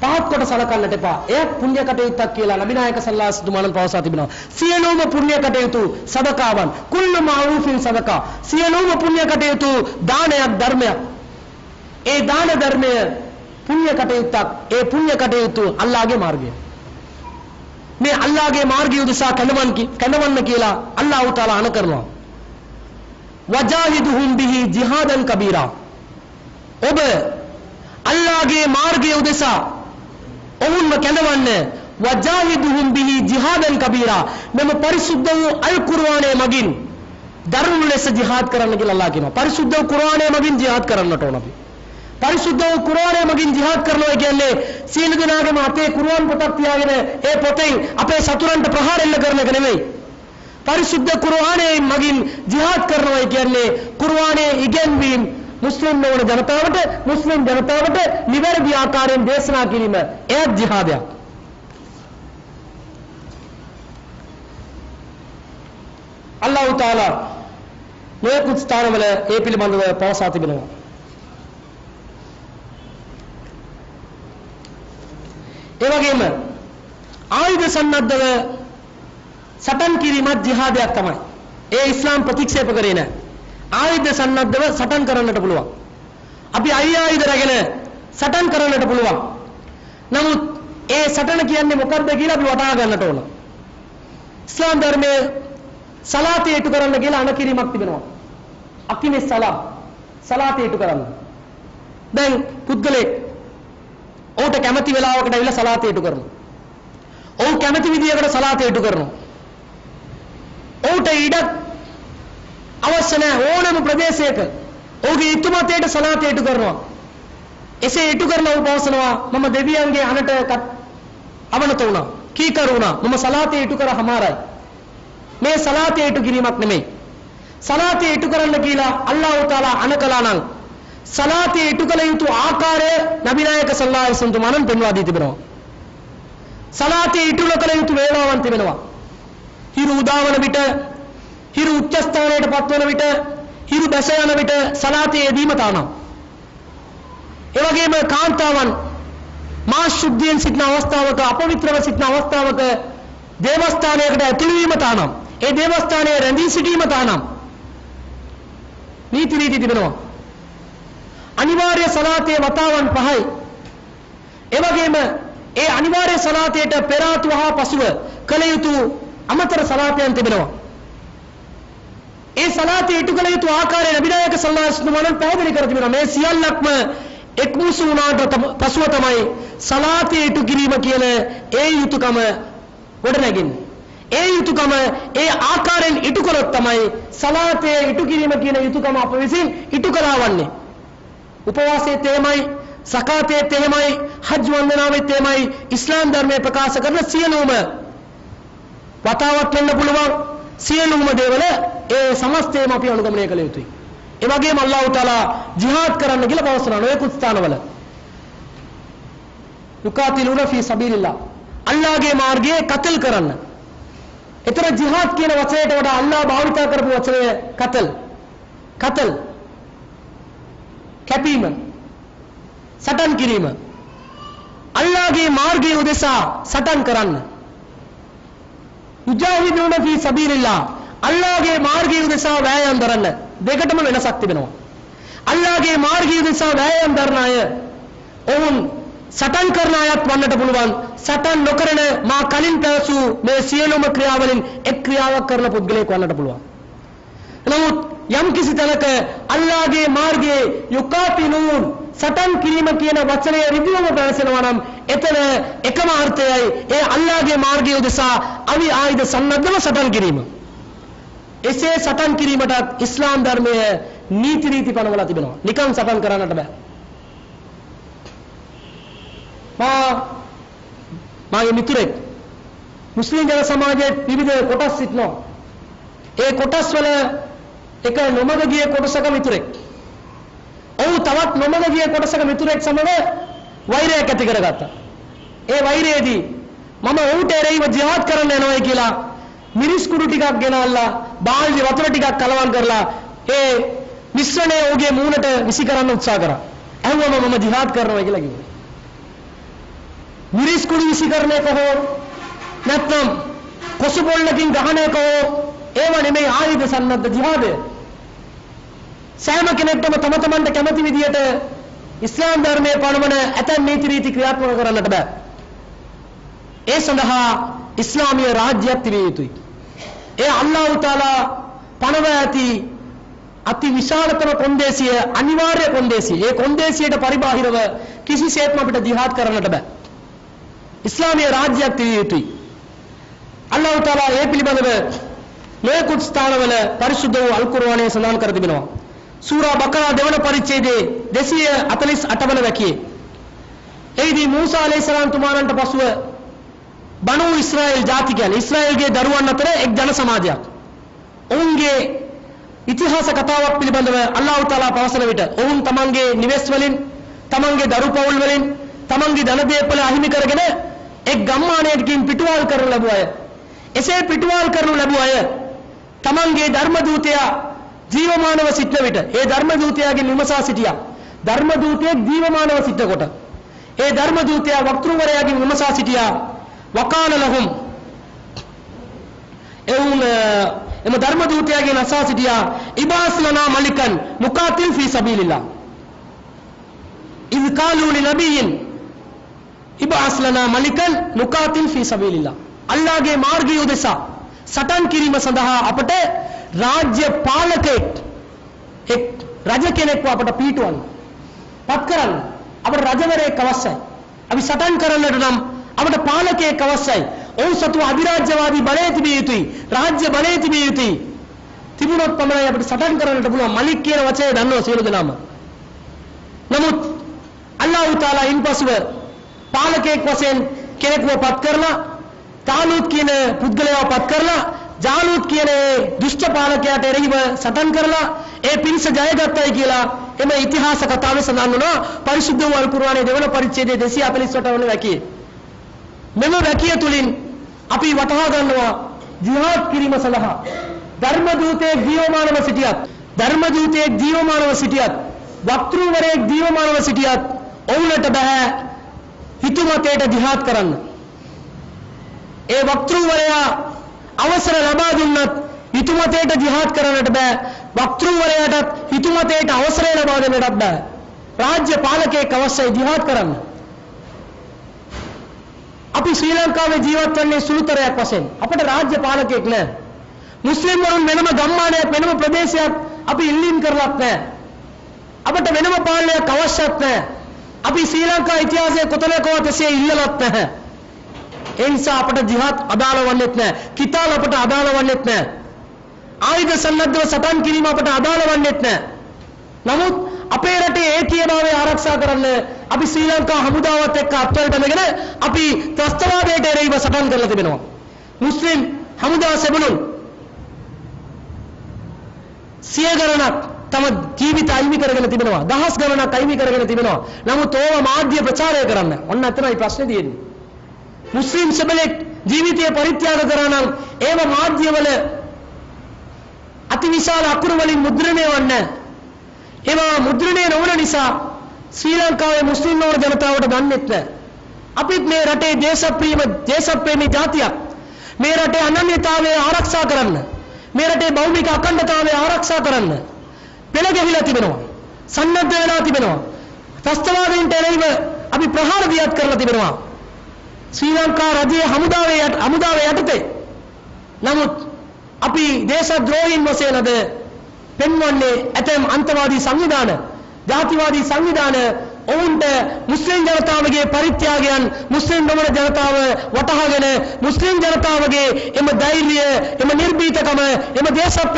පහත් කොට සලකන්නට එපා. එය පුණ්‍ය කටයුත්තක් කියලා නබි නායක සල්ලල්ලාහු අලයිහි වසල්ලම් පවසා තිබෙනවා. සියලුම පුණ්‍ය කටයුතු සදකාවන්, කුල්ලු මාරූෆින් සදකා. සියලුම පුණ්‍ය කටයුතු දානයක්, ධර්මයක්. ඒ දාන ධර්මය පුණ්‍ය කටයුත්තක්. ඒ පුණ්‍ය කටයුතු අල්ලාහගේ මාර්ගය. මේ අල්ලාහගේ මාර්ගය උදෙසා කැඳවන්න කියලා අල්ලාහ් තාලා අණ කරනවා. වජාහිදුහුම් බිහි ජිහාදන් කබීරා. ඔබ අල්ලාහගේ මාර්ගය උදෙසා ඔවුන්ව කැඳවන්න. වජාහිදුහුම් බිහි ජිහාදන් කබීරා. මෙම පරිසුද්ධ වූ අල් කුර්ආනයේ මගින් දරුණු ලෙස ජිහාද් කරන්න කියලා අල්ලාහ් කියනවා. පරිසුද්ධ වූ කුර්ආනයේ මගින් ජිහාද් කරන්නට ඕන අපි. පරිසුද්ධ වූ කුර්ආනයේ මගින් ජිහාද් කරනවා කියන්නේ සීල දෙනාගේම අතේ කුර්ආන් පොතක් තියාගෙන ඒ පොතෙන් අපේ සතුරන්ට ප්‍රහාර එල්ල කරන එක නෙමෙයි. පරිසුද්ධ කුර්ආනයේ මගින් ජිහාද් කරනවා කියන්නේ කුර්ආනයේ ඉගෙනවීම මුස්ලිම් නොවන ජනතාවට, මුස්ලිම් ජනතාවට නිවැරදි ආකාරයෙන් දේශනා කිරීම එයත් ජිහාදයක්. අල්ලාහ් තාලා මේකුත් ස්ථානවල ඒ පිළිබඳව පවසා තිබෙනවා. ඒ වගේම ආයුධ සන්නද්ධව සටන් කිරීමත් ජිහාදයක් තමයි. ඒ ඉස්ලාම් ප්‍රතික්ෂේප කරේ නැහැ. ආයුධ සන්නද්ධව සටන් කරන්නට පුළුවන්. අපි ආයුධ රැගෙන සටන් කරන්නට පුළුවන්. නමුත් ඒ සටන කියන්නේ මොකක්ද කියලා අපි වටහා ගන්නට ඕන. ඉස්ලාම් ධර්මයේ සලාතේ ඉටු කරන්න කියලා අනකිරීමක් තිබෙනවා. අකිමේ සලාතේ ඉටු කරන්න. දැන් පුද්ගලෙක් ඔහුට කැමති වෙලාවකට ඇවිල්ලා සලාතේ ඉටු කරනවා. ඔහු කැමති විදියකට සලාතේ ඉටු කරනවා. ඔහුට ඉඩක් අවශ්‍ය නැහැ ඕනම ප්‍රදේශයක ඔහුගේ ඉතුමතේට සලාතේ ඉටු කරනවා. එසේ ඉටු කරන ඔහු පවසනවා මම දෙවියන්ගේ අනට අවනත වුණා, කීකරු වුණා, මම සලාතේ ඉටු කර හමාරයි. මේ සලාතේ ඉටු කිරීමක් නෙමෙයි. සලාතේ ඉටු කරන්න කියලා අල්ලාහ් තාලා අණ කළා නම් සලාතේ ඉටු කළ යුතු ආකාරය නබි නායක සල්ලල්ලාහු අලයිහි වසල්ලම් පෙන්වා දී තිබෙනවා. සලාතේ ඉටු කළ යුතු වේලාවන් තිබෙනවා. හිරු උදාවන විට, හිරු උච්ච ස්ථානයට පත්වන විට, හිරු බැස යන විට සලාතේ යෙදීම තානම්. ඒ වගේම කාන්තාවන් මාශුද්ධියෙන් සිටින අවස්ථාවක, අපවිත්‍රව සිටින අවස්ථාවක දේවස්ථානයකට ඇතුළු වීම තානම්. ඒ දේවස්ථානයේ රැඳී සිටීම තානම්. නීති රීති තිබෙනවා. අනිවාර්ය සලාතේ වතාවන් 5යි. ඒ වගේම ඒ අනිවාර්ය සලාතේට පෙර ආතුව හා පසුව කළ යුතු අමතර සලාතයන් තිබෙනවා. ඒ සලාතේ ඉටු කළ යුතු ආකාරය නබි නායක සල්ලල්ලාහු අලයිහි වසල්ලම් පැහැදිලි කර තිබෙනවා. මේ සියල්ලක්ම එක්මුසු වුණාට පසුව තමයි සලාතේ ඉටු කිරීම කියන ඒ යුතුයකම ගොඩනැගෙන්නේ. ඒ යුතුයකම ඒ ආකාරයෙන් ඉටු කළොත් තමයි සලාතේ ඉටු කිරීම කියන යුතුයකම අප විසින් ඉටු කරවන්නේ. උපවාසයේ තේමයි, සකාතයේ තේමයි, හජ් වන්දනාවේ තේමයි, ඉස්ලාම් ධර්මයේ ප්‍රකාශ කරන සියලුම වතාවත් වෙන්න පුළුවන් සියලුම දේවල ඒ සමස්තයම අපි අනුගමනය කළ යුතුයි. ඒ වගේම අල්ලාහ් තාලා ජිහාද් කරන්න කියලා පවසනවා නොයෙකුත් ස්ථානවල. යුකාතිලුන ෆී සබීලිල්ලාහ්. අල්ලාහගේ මාර්ගයේ කතල් කරන්න. ඒතර ජිහාද් කියන වචනයට වඩා අල්ලාහ් භාවිත කරපු වචනය කතල්. කතල් කැපීම, සටන් කිරීම. අල්ලාහගේ මාර්ගයේ උදෙසා සටන් කරන්න. යුජාහිදුන ෆී සබීලිල්ලාහ්. අල්ලාහගේ මාර්ගයේ උදෙසා වෑයම් දරන්න. දෙකටම වෙනසක් තිබෙනවා. අල්ලාහගේ මාර්ගයේ උදෙසා වෑයම් දරන අය ඔවුන් සටන් කරන අයත් වන්නට පුළුවන්. සටන් නොකරන මා කලින් පැවසූ මේ සියලුම ක්‍රියාවලින් එක් ක්‍රියාවක් කරන පුද්ගලයෙක් වන්නට පුළුවන්. නමුත් යම් කිසි තැනක අල්ලාහගේ මාර්ගයේ යුකාතිලූන් සටන් කිරීම කියන වචනය ඍජුවම පැවසෙනවා නම් එතන එකම අර්ථයයි ඒ අල්ලාහගේ මාර්ගයේ උදෙසා අවි ආයුධ සන්නද්ධව සටන් කිරීම. එසේ සටන් කිරීමටත් ඉස්ලාම් ධර්මයේ නීති රීති පනවලා තිබෙනවා. නිකන් සටන් කරන්නට බෑ. මාගේ මිතුරෙක් මුස්ලිම් ජන සමාජයේ විවිධ කොටස් සිටිනවා. ඒ කොටස් වල එක නොමග ගිය කොටසක මිතුරෙක්. ඔව් තවත් නොමග ගිය කොටසක මිතුරෙක් සමග වෛරයක් ඇති කරගත්තා. ඒ වෛරයේදී මම ඔහුට එරෙහිව ජිහාද් කරන්න යනවා කියලා මිරිස් කුඩු ටිකක් ගෙනල්ලා බාල්දි වතුර ටිකක් කලවම් කරලා ඒ මිශ්‍රණය ඔහුගේ මූණට විසි කරන්න උත්සාහ කරා. ඇහුවම මම ජිහාද් කරනවා කියලා කිව්වා. මිරිස් කුඩු විසි කරන එක හෝ නැත්නම් කොසු පොල්ලකින් ගහන එක හෝ ඒව නෙමෙයි ආයුධ සන්නද්ධ ජිහාදය. සෑම කෙනෙක්ටම තම තමන්ට කැමති විදියට ඉස්ලාම් ධර්මයේ පනවන ඇතැම් නීති රීති ක්‍රියාත්මක කරන්නට බෑ. ඒ සඳහා ඉස්ලාමීය රාජ්‍යයක් තිබිය යුතුයි. ඒ අල්ලාහ් තාලා පනව ඇති අති විශාලතම කොන්දේසිය අනිවාර්ය කොන්දේසිය. ඒ කොන්දේසියට පරිබාහිරව කිසිසේත්ම අපිට ජිහාද් කරන්නට බෑ. ඉස්ලාමීය රාජ්‍යයක් තිබිය යුතුයි. අල්ලාහ් තාලා ඒ පිළිබඳව නොයෙකුත් ස්ථානවල පරිශුද්ධ වූ අල් කුර්ආනයේ සඳහන් කර තිබෙනවා. සූරා බකරා දෙවන පරිච්ඡේදයේ 248 වන වැකියේ එහිදී මූසා අලයිහිස්සලාම් තුමාණන්ට පසුව බනු ඉස්රායෙල් ජාතිකයන් ඉස්රායෙල්ගේ දරුවන් අතර එක් ජන සමාජයක් ඔවුන්ගේ ඉතිහාස කතාවක් පිළිබඳව අල්ලාහ් තාලා පවසන විට ඔවුන් තමන්ගේ නිවෙස් වලින් තමන්ගේ දරු පවුල් වලින් තමන්ගේ ධන දේපල අහිමි කරගෙන එක් ගම්මානයකින් පිටුවහල් කරනු ලැබුව අය. එසේ පිටුවහල් කරනු ලැබුව අය තමන්ගේ ධර්ම දූතයා ජීවමානව සිටන විට ඒ ධර්ම දූතයාගෙන් විමසා සිටියා. ධර්ම දූතයෙක් ජීවමානව සිටකොට ඒ ධර්ම දූතයා වක්තෘවරයාගෙන් විමසා සිටියා. වකාල ලහුම් එම ධර්ම දූතයාගෙන් අසා සිටියා ඉබාස් ලනා මලිකන් මුකාතිල් ෆී සබීලිල්ලාහ්. ඉද් කාලු ලිනබියින් ඉබාස් ලනා මලිකන් මුකාතිල් ෆී සබීලිල්ලාහ්. අල්ලාහගේ මාර්ගය උදෙසා සටන් කිරීම සඳහා අපට රාජ්‍ය පාලකෙක් එක් රජ කෙනෙක්ව අපට පීටුවන්න පත් කරන්න අපට රජවරයෙක් අවශ්‍යයි. අපි සටන් කරන්නට නම් අපට පාලකයෙක් අවශ්‍යයි. ඔවුන් සතු අධිරාජ්‍යවාදී බලය තිබිය යුතුයි. රාජ්‍ය බලය තිබිය යුතුයි. තිබුණොත් තමයි අපිට සටන් කරන්නට පුළුවන්. මලික් කියන වචනේ දන්නවා සියලු දෙනාම. නමුත් අල්ලාහ් තාලා ඉන්පසුව පාලකයෙක් වශයෙන් කෙනෙක්ව පත් කරලා තාලූත් කියන පුද්ගලයාව පත් කරලා ජාලූත් කියන දුෂ්ට පාලකයාට එරෙහිව සටන් කරලා ඒ පිරිස ජයගත්තයි කියලා එම ඉතිහාස කතාවේ සඳහන් වුණා. පරිශුද්ධ වූ අල් කුර්ආනයේ දෙවන පරිච්ඡේදයේ 248 වන වැකියේ මෙම වැකිය තුලින් අපි වටහා ගන්නවා ජිහාද් කිරීම සඳහා ධර්ම දූතයෙක් ජීවමානව සිටියත් වක්තෘවරයෙක් ජීවමානව සිටියත් ඔවුන්ට බෑ හිතුමතේට ජිහාද් කරන්න. ඒ වක්තෘවරයා අවසර ලබා දුන්නත් හිතුමතේට ජිහාද් කරන්නට බෑ. වක්තෘවරයාට හිතුමතේට අවසරය ලබා දෙන්නට බෑ. රාජ්‍ය පාලකයෙක් අවශ්‍යයි ජිහාද් කරන්න. අපි ශ්‍රී ලංකාවේ ජීවත් වෙන්නේ සුළුතරයක් වශයෙන්. අපිට රාජ්‍ය පාලකයෙක් නැහැ. මුස්ලිම් වරුන් වෙනම ගම්මානයක් වෙනම ප්‍රදේශයක් අපි ඉල්ලීම් කරලත් නැහැ. අපිට වෙනම පාලනයක් අවශ්‍යත් නැහැ. අපි ශ්‍රී ලංකා ඉතිහාසයේ කොතනකවත් එසේ ඉල්ලලත් නැහැ. ඒ නිසා අපිට ජිහාද් අදාළ වන්නේත් නැහැ. කිතාල අපිට අදාළ වන්නේත් නැහැ. ආයුධ සන්නද්ධව සටන් කිරීම අපිට අදාළ වන්නේත් නැහැ. නමුත් අපේ රටේ ඒකීයභාවය ආරක්ෂා කරන්න අපි ශ්‍රී ලංකා හමුදාවත් එක්ක අත්වලට බැඳගෙන අපි ත්‍රස්තවාදයට එරෙහිව සටන් කරලා තිබෙනවා. මුස්ලිම් හමුදා සෙබළුන් සිය ගණනක් තම ජීවිත අයිමි කරගෙන තිබෙනවා. දහස් ගණනක් අයිමි කරගෙන තිබෙනවා. නමුත් ඕව මාධ්‍ය ප්‍රචාරය කරන්න. ඔන්න අතනයි ප්‍රශ්නේ තියෙන්නේ. මුස්ලිම් සෙබළෙක් ජීවිතය පරිත්‍යාග කරා නම් ඒව මාධ්‍යවල අතිවිශාල අකුරු වලින් මුද්‍රණය වන්නේ. ඒවා මුද්‍රණය නොවන නිසා ශ්‍රී ලංකාවේ මුස්ලිම් නෝන ජනතාවට දන්නේත් නැහැ. අපිත් මේ රටේ දේශප්‍රේමී ජාතියක්. මේ රටේ අනන්‍යතාවය ආරක්ෂා කරන්න. මේ රටේ භෞමික අඛණ්ඩතාවය ආරක්ෂා කරන්න. පෙළ ගැහිලා තිබෙනවා. සන්නද්ධ වෙලා තිබෙනවා. ත්‍රස්තවාදීන්ට එරෙහිව අපි ප්‍රහාර දියත් කරලා තිබෙනවා. ශ්‍රී ලංකා රජයේ හමුදාවේ යටතේ. නමුත් අපි දේශද්‍රෝහීන් වශයෙන් අද පෙන්වන්නේ ඇතැම් අන්තවාදී සංවිධාන, ජාතිවාදී සංවිධාන ඔවුන්ට මුස්ලිම් ජනතාවගේ පරිත්‍යාගයන් මුස්ලිම් නොවන ජනතාව වටහාගෙන මුස්ලිම් ජනතාවගේ එම ධෛර්යය, එම නිර්භීතකම, එම දේශප්‍රේම